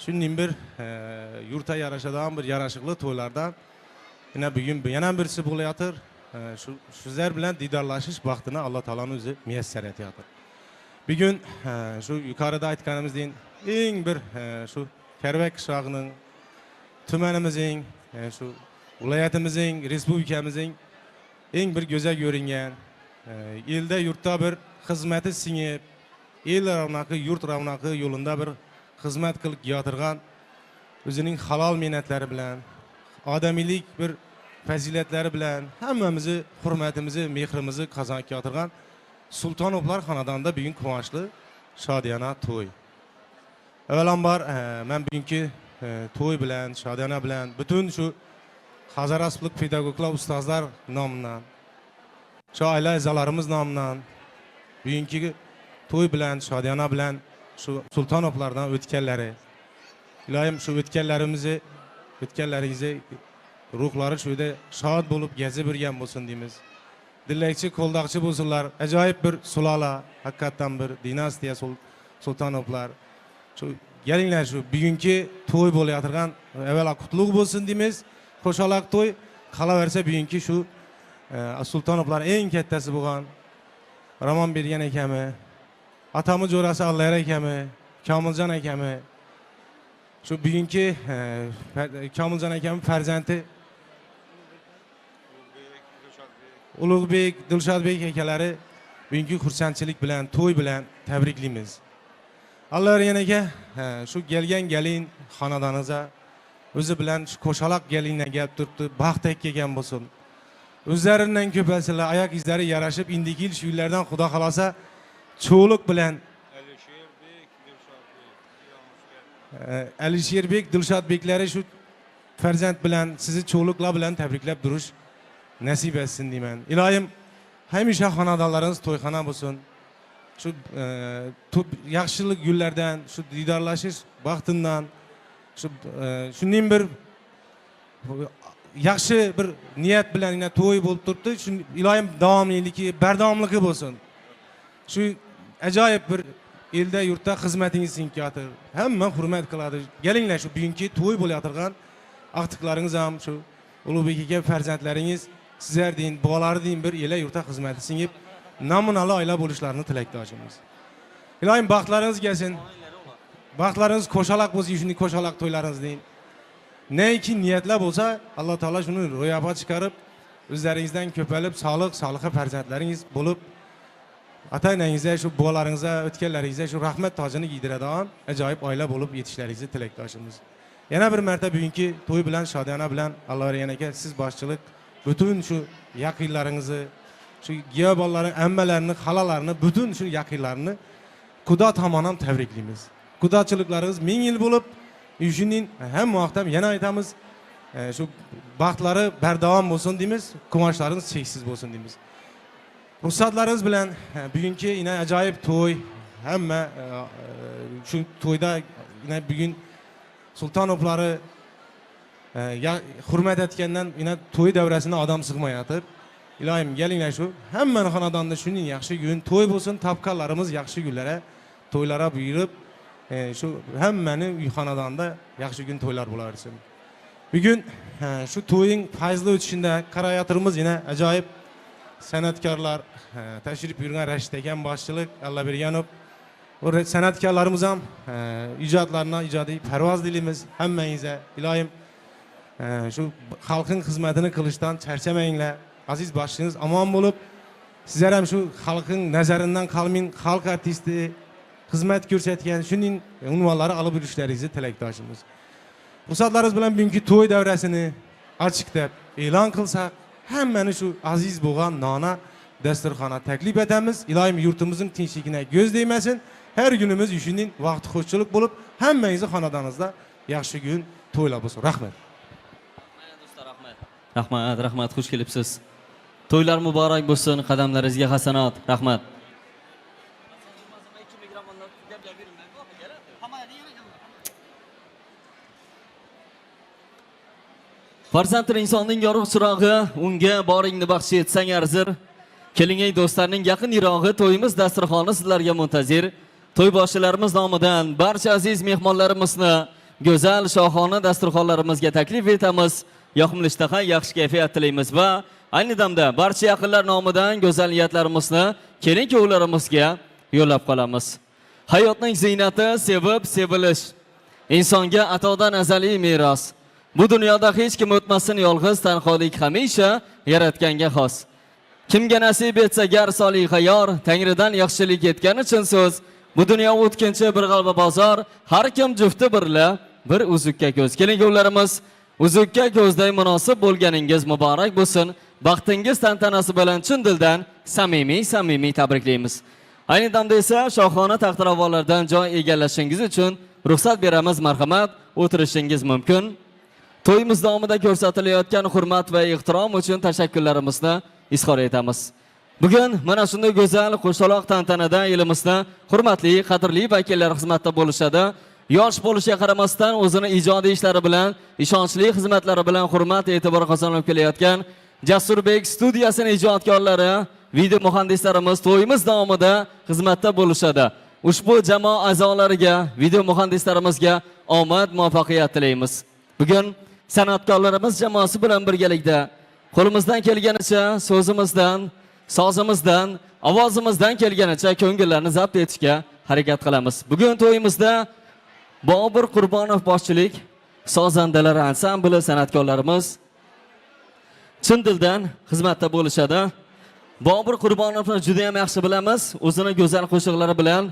F: Shunday bir yurtga yarashadigan bir yarashiqli to'ylardan bugun yana birisi bo'layotir. Sizlar bilan didorlashish vaqtini Alloh taoloning o'zi muyassar etyotir. Bugun shu yuqorida aytganimizdek eng bir shu Karvak qishlog'ining, tumanimizning, shu viloyatimizning, respublikamizning eng bir go'zal ko'ringan, elda yurtda bir xizmati singib, el ravnaqi, yurt ravnaqi yo'lida bir xizmat qilib yotirgan, o'zining halol mehnatlari bilan, odamiylik bir fazilatlari bilan hammamizni hurmatimizni, mehrimizni qozonib yotirgan Sultonovlar xonadonida bugun quvonchli shodiyona to'y. Avvalambor men bugungi to'y bilan, shodiyona bilan butun shu Hazoraslik pedagoglar, ustozlar nomidan, shu oila a'zolarimiz nomidan bugungi to'y bilan, shodiyona bilan shu Sultonovlardan o'tganlari, ilohim shu o'tganlaringizni ruhlari shu yerda shod bo'lib gezib yurgan bo'lsin deymiz. Dilakchi, qo'ldoqchi bo'lsinlar. Ajoyib bir sulola, haqiqatan bir dinastiya Sultonovlar. Shu kelinglar, shu bugungi to'y bo'layotgan avvalo qutlug' bo'lsin deymiz. Qo'shaloq to'y qolaversa bugungi shu Sultonovlar eng kattasi bo'lgan Rahmonbergan akami, atamiz jo'rasi Allayar akami, Komiljon akami, shu bugungi Komiljon akami farzandi Ulug'bek, Dilshodbek akalari bugungi xursandchilik bilan, to'y bilan tabriklaymiz. Alloh yanaga shu kelgan gelin xonadoningizga o'zi bilan shu qo'shaloq gelinlar kelib turibdi, baxtdek kelgan bo'lsin. O'zlaridan ko'paysalar, ayak izlari yarashib, indiki shu yillardan Xudo xolasa cho'liq bilan Alisherbek, Dilshodbeklari shu farzand bilan sizni cho'liqlar bilan tabriklab turish nasib etsin deyman. Ilohim hamisha xonadonlaringiz to'yxona bo'lsin. Shu yaxshilik gullardan, shu diydorlashish baxtidan, shundan bir yaxshi bir niyat bilan yana to'y bo'lib turibdi. Shu ilohim davomliligi, bardavomligi bo'lsin. Shu ajoyib bir elda yurtda xizmatingiz sinkatir. Hamma hurmat qiladi. Kelinglar shu bugungi to'y bo'layotgan aqtiqlaringiz ham shu Ulug'bek aka farzandlaringiz sizlar deyin, bolalar deyin bir ela yurtda xizmati singib namunali oila bo'lishlarini tilakdoshimiz. Ilohim baxtlaringiz kelsin. Baxtlaringiz qo'shaloq bo'lsin, shunday qo'shaloq to'ylaringiz deyin. Neki niyatlar bo'lsa, Alloh taolo shuni ro'yobga chiqarib, o'zlaringizdan ko'palib, sog'lik, soliha farzandlaringiz bo'lib, ota-onangizga, shu bolalaringizga, o'tganlaringizga shu rahmat tojini giydiradigan ajoyib oila bo'lib yetishlaringizni tilakdoshimiz. Yana bir marta bugungi to'y bilan, shodiyona bilan Alloh yanaga siz boshchilik, butun shu yaqinlaringizni, shu giyo bolalarning ammalarini, xalalarini, butun shu yaqinlarini Xudo tomonidan tabriklaymiz. Xudochiliklaringiz ming yil bo'lib, shuning ham vaqtam yana aytamiz, shu baxtlari bardavom bo'lsin deymiz, quvonchlaringiz cheksiz bo'lsin deymiz. Ruxsatlaringiz bilan bugungi yine ajoyib to'y, hamma shu to'yda yine bugun sultonovlari hurmat etgandan yine to'y davrasida odam sig'mayotib, ilohim kelinglar shu hammaning xonadonida shuning yaxshi kun to'y bo'lsin, topqanlarimiz yaxshi kunlara, to'ylara buyurib, shu hammani uy xonadonida yaxshi kun to'ylar bo'laversin. Bugun shu to'ying fayzli o'tishida qarayotirimiz yine ajoyib san'atkorlar, tashrif buyurgan Rashid ekan boshchilik, Alloh berganov. O san'atkorlarimiz ham ijodlarına ijodiy parvoz dilimiz hammangizga. Ilohim shu xalqning xizmatini qilishdan charchamanglar. Aziz boshchimiz omon bo'lib, sizlar ham shu xalqning nazaridan qolmang, xalq artisti xizmat ko'rsatgan shuning unvonlari olib yurishlaringizni tilakdoshimiz. Ruxsatlaringiz bilan bugungi to'y davrasini ochiqlab e'lon qilsak, hammani shu aziz bo'lgan nona dasturxona taklif etamiz. Ilohim yurtimizning tinchligine göz değmesin. Her günümüz işinin vaqti xo'shchilik bo'lib, hammangizning xonadoningizda yaxshi kun to'ylar bo'lsin. Rahmat.
E: Rahmat, xush kelibsiz. To'ylar muborak bo'lsin, qadamlaringizga hasanat. Rahmat. Farzandlar insonning yorug' chirog'i, unga boringni baxsh etsang arzir. Keling ey do'stlarning yaqin yirog'i, to'yimiz dasturxoni sizlarga muntazir. To'y boshchilarimiz nomidan barcha aziz mehmonlarimizni go'zal shohona dasturxonlarimizga taklif etamiz. Yoqimli ishtaha, yaxshi kayfiyat tilaymiz va ayni damda barcha yaqinlar nomidan go'zal niyatlarimizni kelin-kuyovlarimizga yo'llab qolamiz. Hayotning ziynati sevib, sevilish. Insonga atodan azaliy meros. Bu dunyoda hech kim o'tmasin yolg'iz, tanholik hamisha yaratganga xos. Kimga nasib etsa gar soliha yor, Tangridan yaxshilik etgani uchun so'z. Bu dunyo o'tkinchi bir g'alba bozor, har kim jufti birla, bir uzukka ko'z. Kelin-kuyovlarimiz, uzukka ko'zday munosib bo'lganingiz muborak bo'lsin. Baxtingiz tantanasi bilan chin dildan samimiy tabriklaymiz. Ayni damda esa shohona taxtiravonlardan joy egallashingiz uchun ruxsat beramiz, marhamat, o'tirishingiz mumkin. To'yimiz davomida ko'rsatilayotgan hurmat va ehtirom uchun tashakkurlarimizni izhor etamiz. Bugun mana shunday go'zal qo'shaloq tantanada elimizda hurmatli, qadrli vakillar xizmatda bo'lishadi. Yosh bo'lishiga qaramasdan o'zini ijodiy ishlari bilan, ishonchli xizmatlari bilan hurmat e'tibor qozonib kelayotgan Jasurbek studiyasining ijodkorlari, video muhandislarimiz to'yimiz davomida xizmatda bo'lishadi. Ushbu jamoa a'zolariga, video muhandislarimizga omad, muvaffaqiyat tilaymiz. Bugun san'atkorlarimiz jamoasi bilan birgalikda qo'limizdan kelganicha so'zimizdan, sozimizdan, ovozimizdan kelganicha ko'ngillarni zabt etishga harakat qilamiz. Bugun to'yimizda Bobur Qurbonov boshchilik sozandalar ansambli san'atkorlarimiz chin dildan xizmatda bo'lishadi. Bobur Qurbonovni juda ham yaxshi bilamiz. O'zining go'zal qo'shiqlari bilan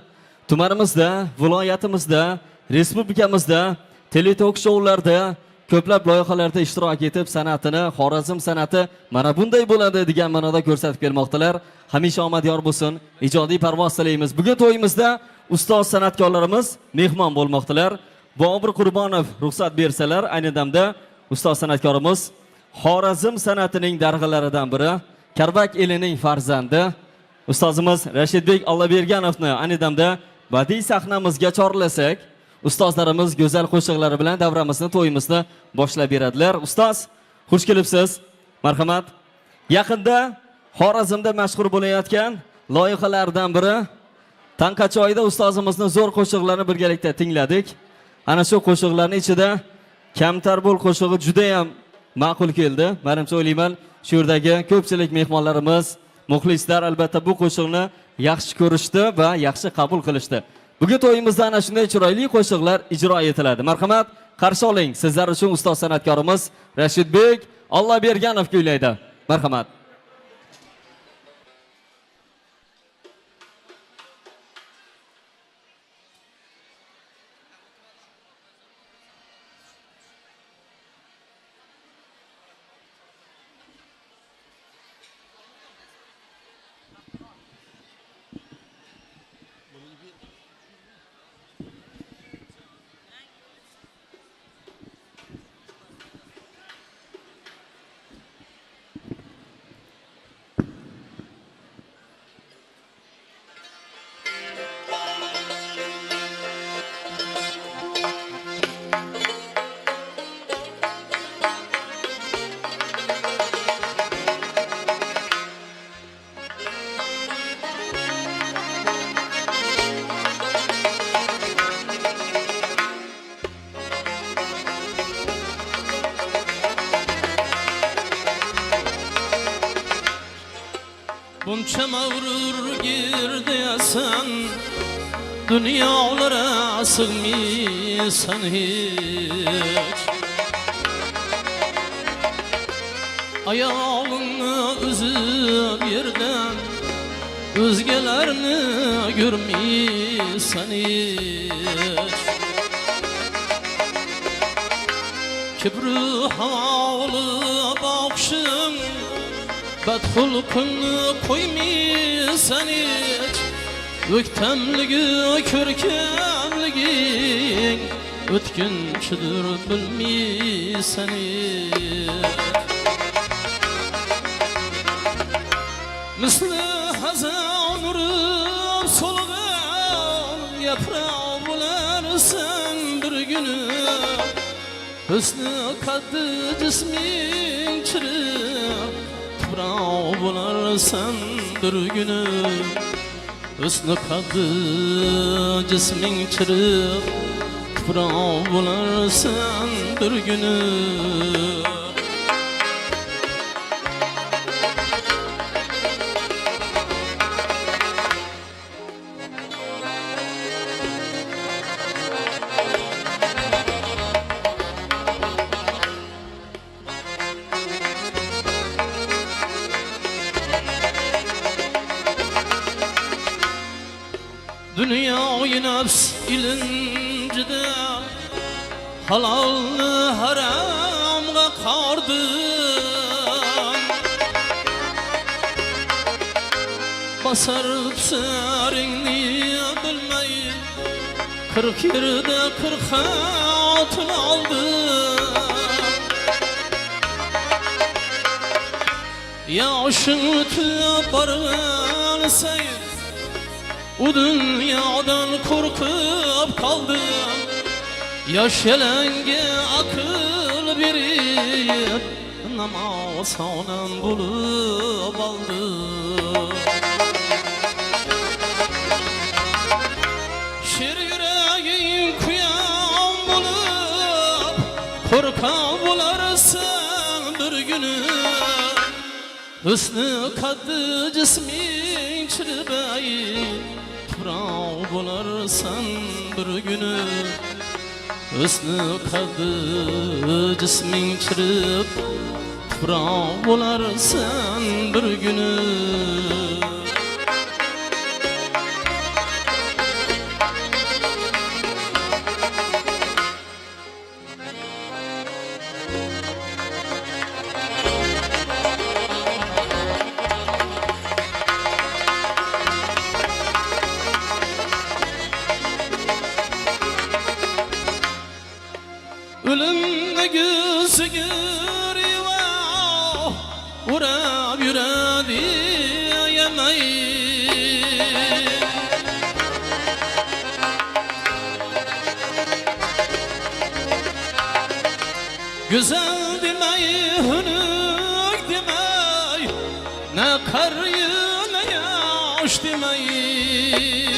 E: tumanimizda, viloyatimizda, respublikamizda, teletok shoularda ko'plab loyihalarda ishtirok etib, san'atini, Xorazm san'ati mana bunday bo'ladi degan ma'noda ko'rsatib kelmoqdalar. Hamisha omadyor bo'lsin, ijodiy parvoz tilaymiz. Bugun to'yimizda ustoz san'atkorlarimiz mehmon bo'lmoqdalar. Bobur Qurbonov ruxsat bersalar, ayni damda ustoz san'atkorimiz Xorazm san'atining darg'alaridan biri, Karbak elining farzandi ustozimiz Rashidbek Alloberganovni ayni damda badiiy sahnamizga chorlasak, ustozlarimiz go'zal qo'shiqlari bilan davramizni, to'yimizni boshlab beradilar. Ustoz, xush kelibsiz. Marhamat. Yaqinda Xorazmda mashhur bo'layotgan loyihalardan biri Tanqachoyda ustozimizning zo'r qo'shiqlarini birgalikda tingladik. Ana shu qo'shiqlarning ichida Kamtar bo'l qo'shig'i juda ham ma'qul keldi. Menimcha o'ylayman, shu yerdagi ko'pchilik mehmonlarimiz, muxlislar albatta bu qo'shiqni yaxshi ko'rishdi va yaxshi qabul qilishdi. Bugun to'yimizda ana shunday chiroyli qo'shiqlar ijro etiladi. Marhamat, qarshi oling. Sizlar uchun ustoz san'atkorimiz Rashidbek Alloberganov kuylaydi. Marhamat.
G: Buncha mağrur girdi sen, dünyalara sığmıyorsan hiç. Ayağını üzüp yerden, özgelerini görmüyorsan hiç. Kibri havalı bakışın, Bedhulkunu koymuyorsan hiç. Öktemligi, körkemligin ötkinchidir bilmiysan hiç. Misli hazan urib solgan yaproq bo'larsan bir günü. Husni qaddi jisming chirib to'g'ri bo'larsan bir günü. Husni qaddi jisming chirib to'g'ri bo'larsan bir günü. Dünyayı nefs ilincide halalni haramga qardın. Basarıp saringni bilmay kırk yerde kırk hatun aldın. Yaşın ötüp bargan sayın o dünyadan korkup kaldım. Yaşelenge akıl verip namaz sonan bulup aldım. Şir yüreğin kuyan bulup korkan bularsan bir günü. Hüsnü kaddı cismin çirbeyin to'g'ri bo'larsan bir günü. Husni qaddi jisming chirib tuproq bo'larsan bir günü. Ölümle gözü görüyor, uğrab yüredi yemeği. Güzel demeyi, hünük demeyi, ne karı ne yaş demeyi.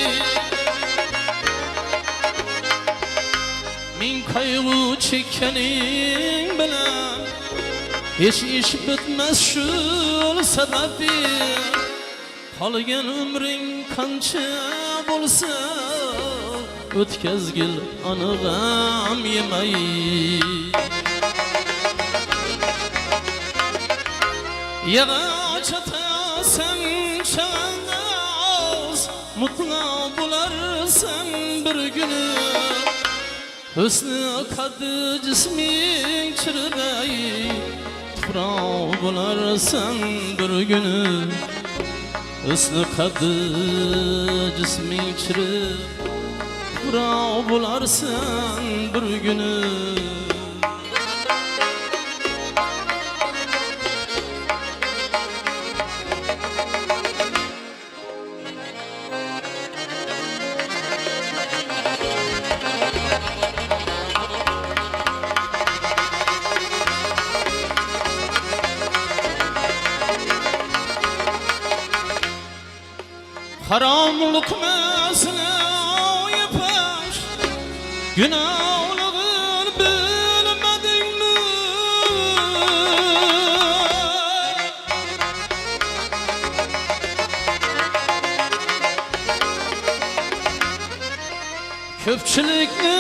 G: Min kaygı çekenin bilen hiç iş bitmez şul sebebi. Kalgan ömrün kança bolsa ötkezgil anıgam yemeyi. Yağaç atasan çağında az, mutlu bularsan bir günü. Hüsnü kadı cismin çırpayı, tuproq bularsan bir günü. Hüsnü kadı cismin çırp, tuproq bularsan bir günü. Haramlık mesle yapar, günahlığı bilmedin mi? Köpçülükle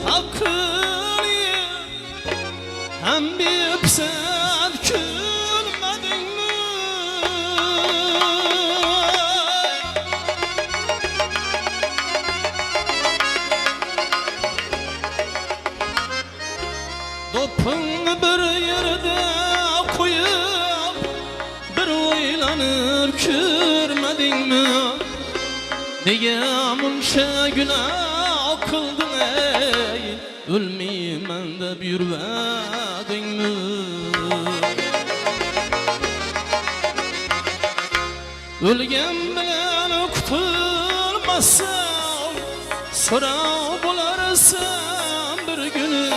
G: hakkını hem bir pisat külmedin mi? Dopunu bir yerde koyup bir oylanır görmedin mi? Neye munşa günah kıldın ey, ölmeymen de yürüvedin mi? Ölgen bilen kutulmazsan, so'rab bo'larsan bir günü.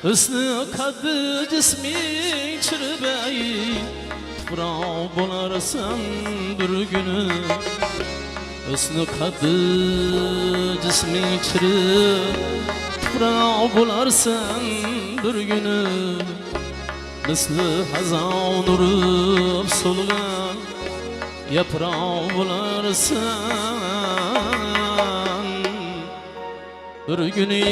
G: Hüsnü kadı cismin çırpayı, tuproq bo'larsan bir günü. Hüsnü kadı cismin çırp, tuproq bo'larsan bir günü. Misli hazon urib so'lgan yaproq bo'larsan bir günü.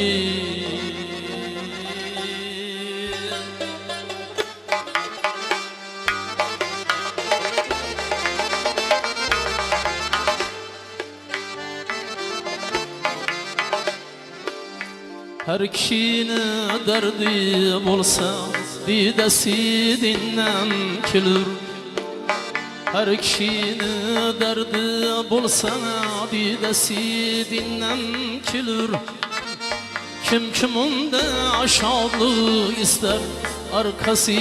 G: Her kişinin derdi bolsa didesi dinlen kilur. Her kişinin derdi bolsa didesi dinlen kilur. Kim kimunda aşağılık ister, arkası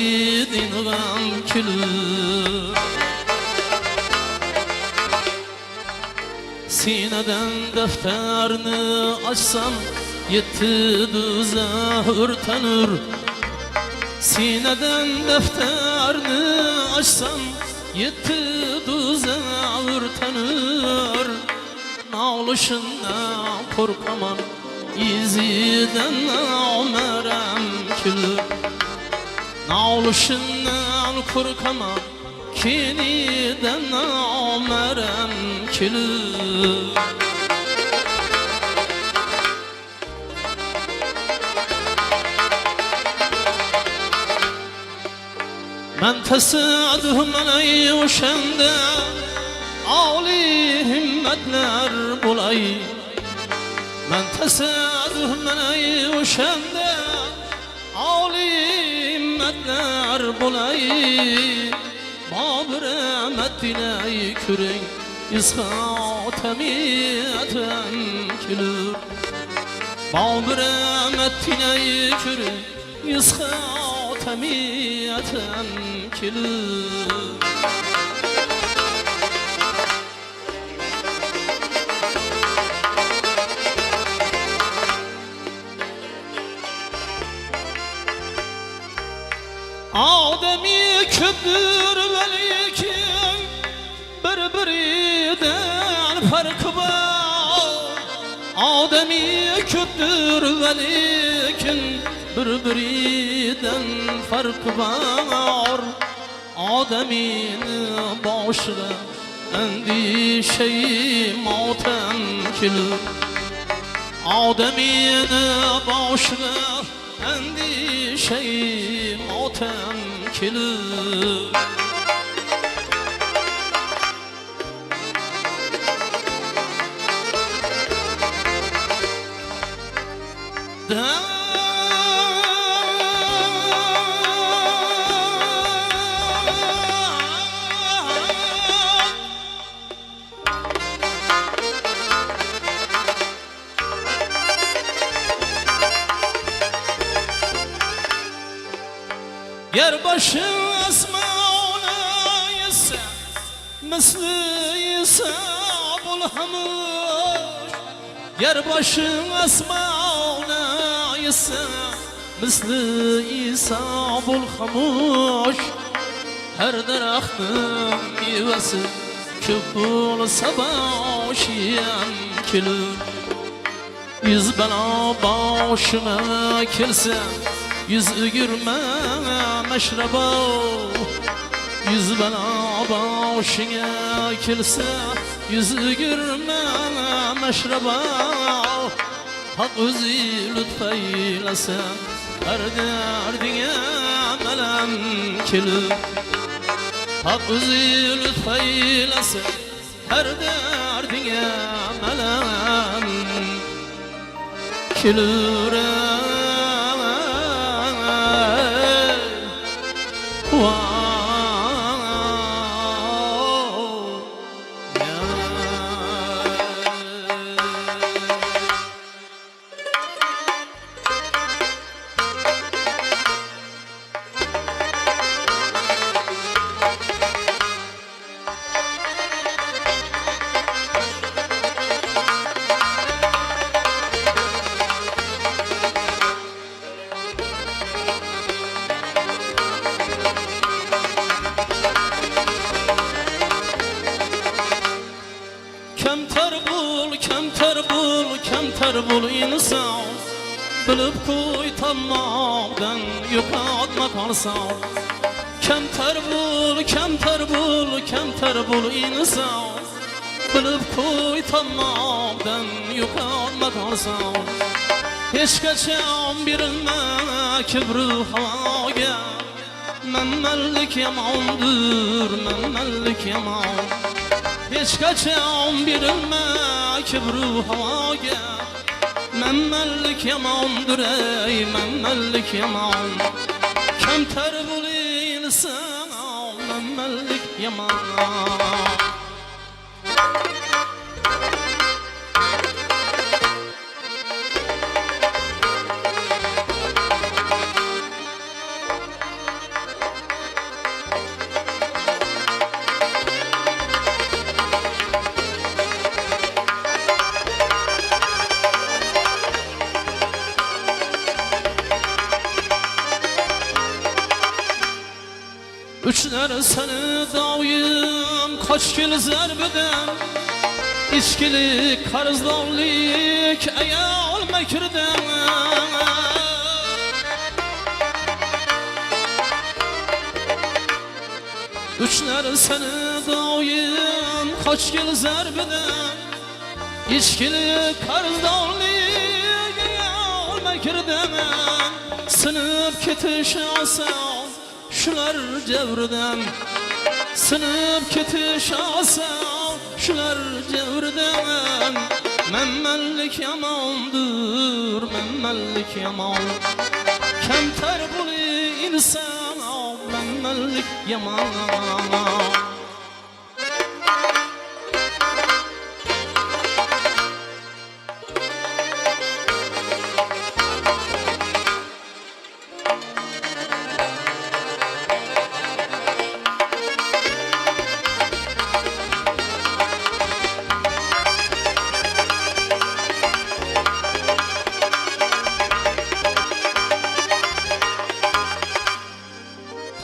G: dinlen kilur. Sineden defterini açsam yetti düzah örtenür. Sineden defterini açsam yetti düzah örtenür. Nağlışından korkaman iziden ömerem külür. Nağlışından korkaman kiniden ömerem külür. Men tesadüf meney uşende Ali himmetler bulay Men tesadüf meney uşende Ali himmetler bulay Babır emettine küren İshatemiyeten kilur Babır emettine küren İshatemiyeten kilur Ademi köpür velikin birbirinden farkı var Ademi köpür velikin birbirinden farkı var Adem'in başına endişeyi matem kilir Adem'in başına endişeyi matem kilir Yer başı asmağına ise Misli ise bulhamış Yer başı asmağına ise Misli ise bulhamış Her daraxtın meyvesi Köp bulsa başıyan kilir Yüz bela başıma kelse Yüz ügürme meşraba Yüz bela başına kilse Yüz ügürme meşraba Hak özü lütfeylese Her derdine melem kilir Hak özü lütfeylese Her derdine melem kilir Kemter bul insan Bilip koy tamamdan Yukatma kalsan Kemter bul insan Bilip koy tamamdan Yukatma kalsan Hiç kaçan birilme kibru havaga Memmellik yamandır Memmellik yaman Hiç kaçan birilme kibru havaga Memmellik yamandır ey memmellik yaman Kemter bul insan memmellik yaman Üçler seni dağıyım kaç kil zerbeden İçkilik, karızdavlik, eyal mekirden Üçler seni dağıyım kaç kil zerbeden İçkilik, karızdavlik, eyal mekirden Sınıp ketiş alsan shular javrdan sinib ketish oson shular javrdan memmanlik yamondir memmanlik yamon kamtar bo'li inson memmanlik yamon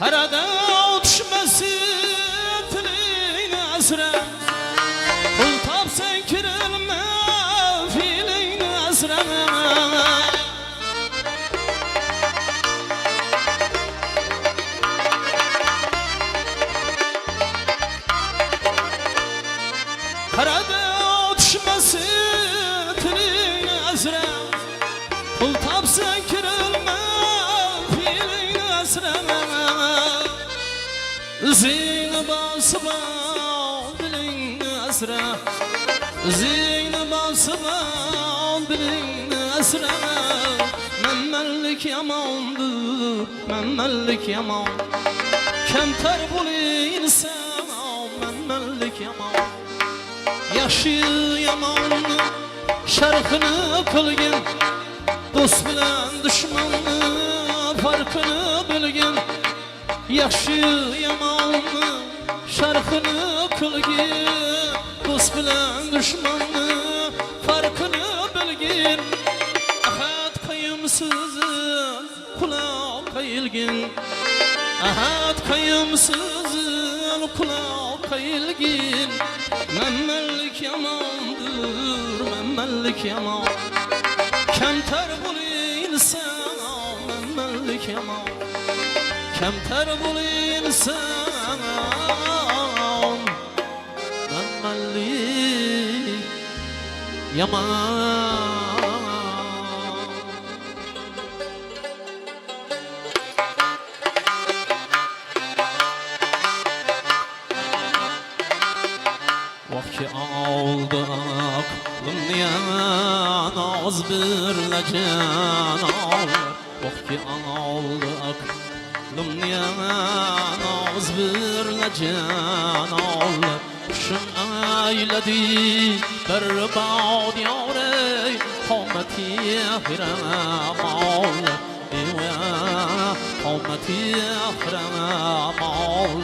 G: Qarada o'tishmasi tilingni asra pul topsang kirilma feelingni asra Qarada o'tishmasi tilingni asra pul topsang kirilma feelingni asra Zeyni basıp al dilingni asra Zeyni basıp al dilingni asra Memmellik yamondir memmellik yamon Kamtar bo'li inson memmellik yamon Yaxshi yamonni sharhini qilgin do'st bilan dushmonni farqini bilgin Yaxshi yamonni sharhini qilgin do'st bilan dushmonni farqini bilgin ahad qayimsiz quloq qayilgin ahad qayimsiz quloq qayilgin memmellik yamondir memmellik yamon kamtar bo'li inson memmellik yamon kamtar bo'li inson memmellik yamon Vaqti oldi aqlimni noz birlajan Vaqti oldi aqlimni noz birlajan Shun ayladi barbod yorey qo'mati hiramol qo'mati hiramol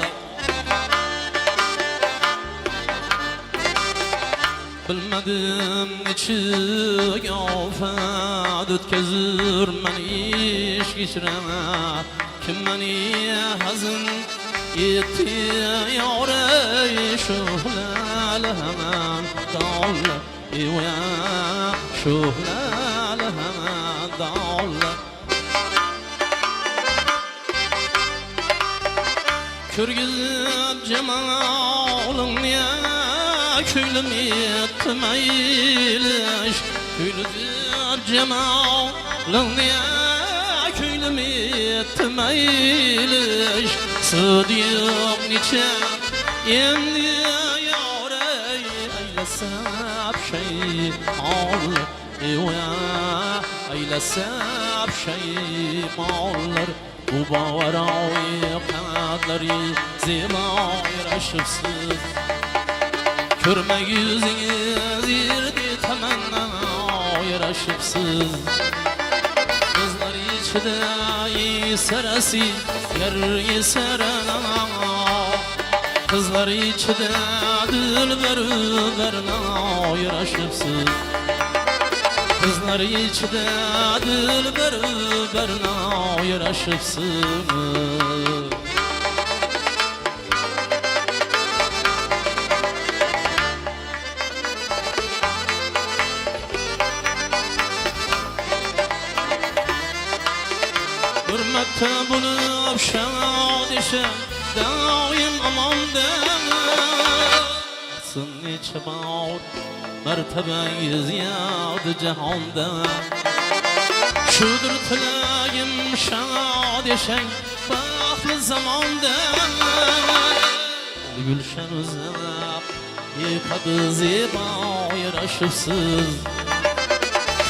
G: Bilmedim nechik ofat o'tkazur mani ish kechirama Kim mani hazin etdi yorey shuhlali hamon dollar Evoya shuhlali hamon dollar Ko'rgizib jamolingni Küylüm etmeyliş Küylüzür cemalini Küylüm etmeyliş Sıdıyım niçe Emni yarey Eylesep şey Ağlar Evoya Eylesep şey Ağlar Bu bağıravi kadları Zemayir aşıksız Körme yüzünüz irdi temenna yaraşıpsız Kızlar içide seresi yer serena Kızlar içide dilberlerine yaraşıpsız Kızlar içide dilberlerine yaraşıpsız Hürmette bulup şadişe daim aman demir Sınniç bağır mertebeyi ziyad cehanda Şudur tilayim şadişe Baklı zamanda Gülşen uzak yıkadı ziba yaraşıpsız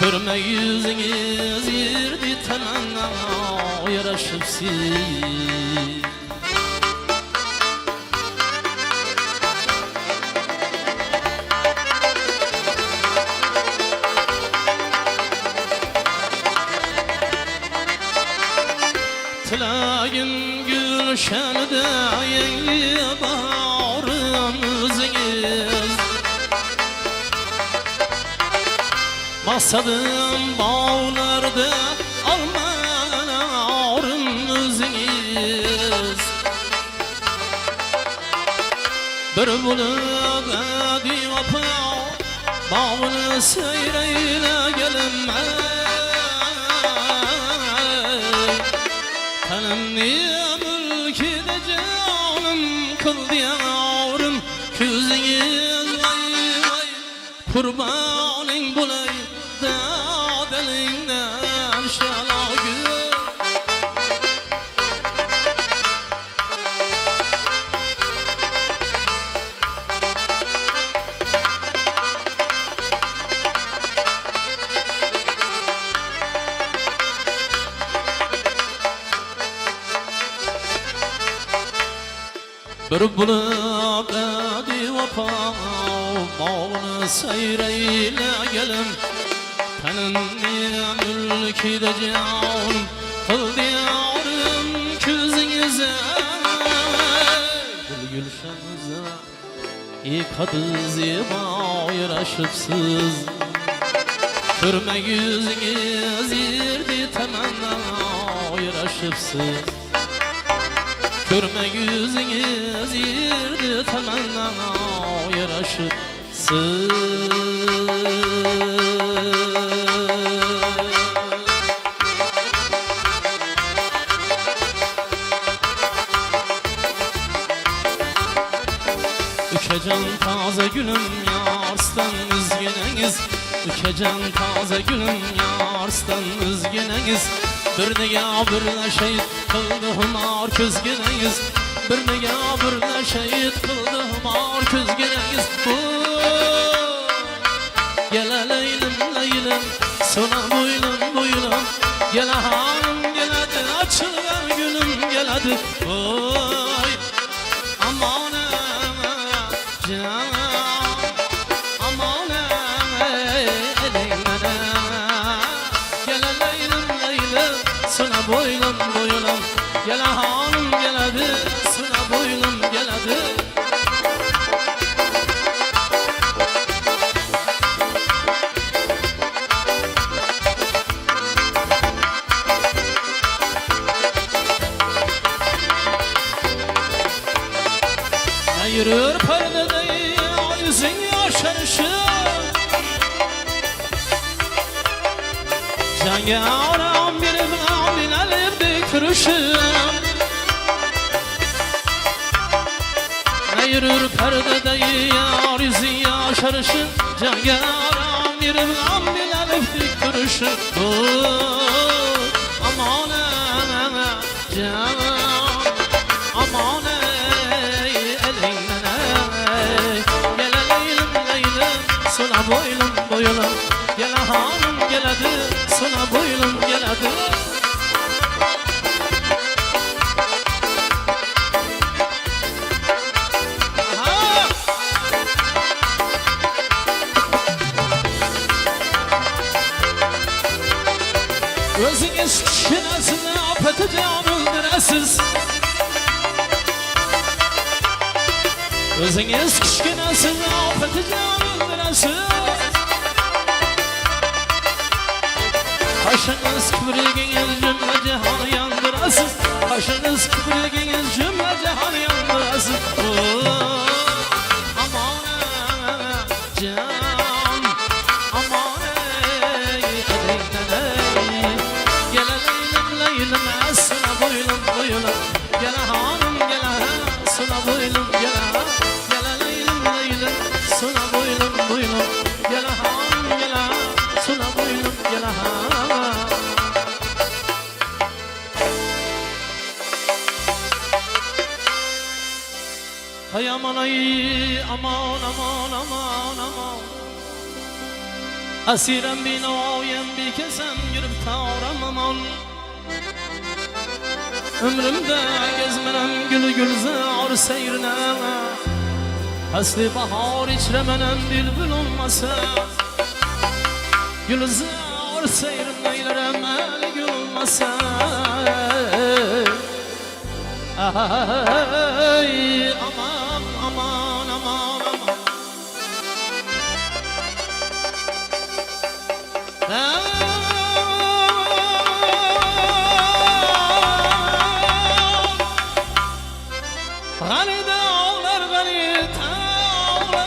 G: Körme yüzünüz yirdi temenna yaraşıpsız Tilayın gülşenide yeni bağrımızınız Masadım bağlarda almanarımızınız Bir bulup edi vapa bağını seyreyle gelinmez Tenimni mülki de canım kıldı yavrum Küzünüz vay vay kurbanın bulay da delinden şalagül Bir bulup edi vapa bağını seyreyle gelin Tenimni mülki de canım kıldı yavrum küzünüze Gül gülşenize yıkadı ziba yaraşıpsız Körme yüzünüz yirdi temenna yaraşıpsız Körme yüzünüz yirdi temenna yaraşıpsız Ükecen taze gülüm yarstan üzgüneniz Ükecen taze gülüm yarstan üzgüneniz Bir nega bir şehit kıldı hımar küzgüneniz Bir nega bir şehit kıldı hımar küzgüneniz Gele leylim leylim sona boylum boylum Gele hanım geledi açılgan gülüm geledi Oy aman aman eleyimene Gele leylim leylim sona boylum boylum Gele hanım geledi sona boylum geledi Yürür perdede yüzün yaşarışır Cangaram bir bin alevde kırışır Yürür perdede yüzün yaşarışır Cangaram bir bin alevde kırışır Aman canım aman Sona boylum boylum Gele hanım geledi Sona boylum geledi Özünüz kişinesini apeteceğim öldüresiz Özünüz kişinesini apeteceğim öldüresiz Kaşınız kibriginiz cümle cihanı yandırasız Kaşınız kibriginiz cümle cihanı yandırasız Aman can Aman Gele leylim leylim esna boylum boylum Gele hanım gele suna boylum gele Gele leylim leylim suna boylum boylum Gele hanım gele suna boylum gele aman ay aman aman aman aman Asirem binoyem bir kesem yürüp tavram aman Ömrümde gezmenem gül gülzar seyrine Hasli bahar içremenem bülbül olmasa Gülzar seyrine ilerem el gül olmasa Ay aman aman aman aman Gani dağlar gani tağlar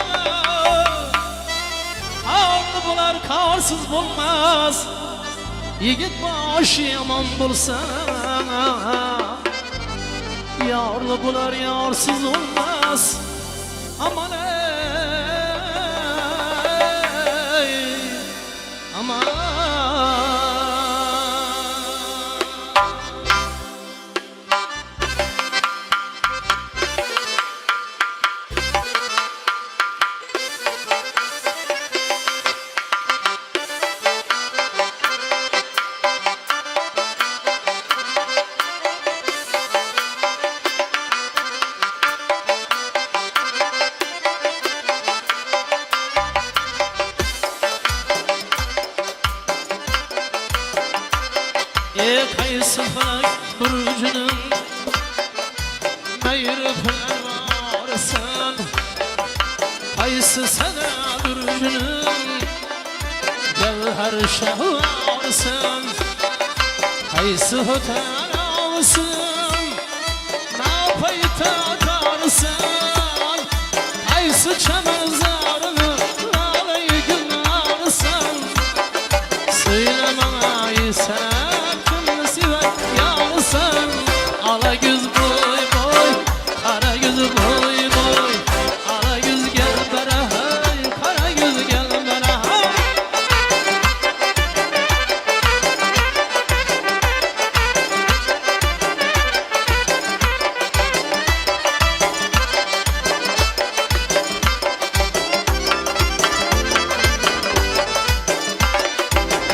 G: Ağlı bular karsız bulmaz Yigit başı yaman bulsa Yarlı bular yarsız olmaz Aman ey Aman Kayısı felak burcunun Meyrı felak varsın Kayısı sana burcunun Gevher şahı varsın Kayısı hotel alsın Ne payta atarsın Kayısı çemen zarını Laleyi gün alsın Söyle bana sen Ala göz boy boy, kara göz boy boy Ala göz gel bana hay, kara göz gel bana hay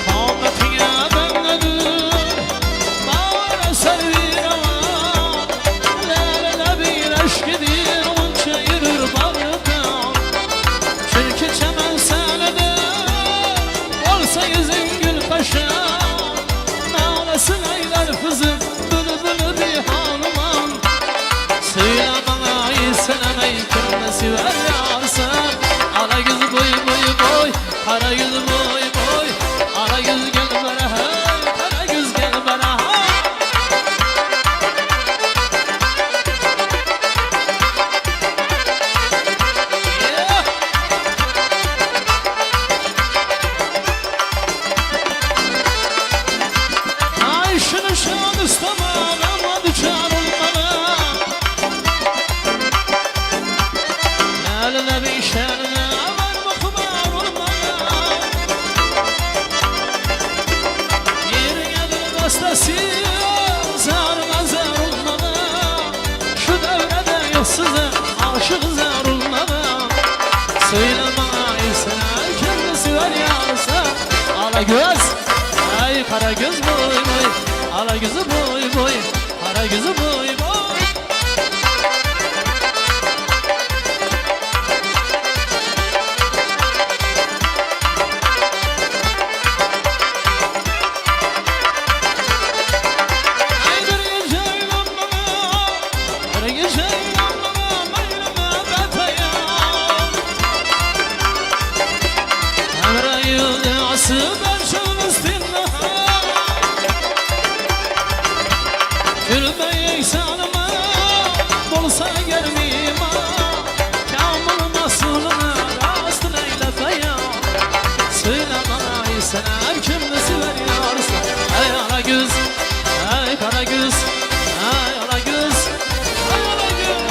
G: Kâmetine ben nedir, bağıra servir Aşkıdır onca yürür bağrıdan Çünkü çemen senede Olsa yüzün gül paşa Nağlasın aylar kızım Bülbülü bir hanıman Söyle bana iyisene meykır nesi ver yarsan Ala göz boy boy boy Kara göz boy boy Ala göz gel bana hey Kara göz gel bana hey Şunu şan istemem ama düşer olmalı Eline bir şerine var mıkbar olmalı Yerine bir dostası zarına zar olmalı Şu devrede yoksuzum aşık zar olmalı Söyle bana ise kendisi ver yarsa Ala göz ay kara göz boy boy Ala gözü boy boy, kara gözü boy boy Ay bir geceyle bana, bir geceyle bana Meyleme betaya Emre yıldası ben şövüstinle Gülmeyek sanıma Bolsa gelmeyim Kamil nasılına Rastın eyle bayan Söyle bana sen her kimdesi veriyorsa Ay ala göz Ay kara göz Ay ala göz Ay ala göz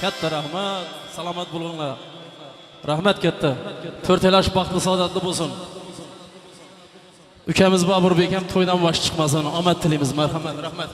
G: Katta rahmat. Salomat bo'linglar. Rahmat katta. To'rtalash baxtli saodatli bo'lsin. Ukamiz Boburbek ham to'ydan bosh chiqmasin. Omad tilaymiz. Marhamat, rahmat.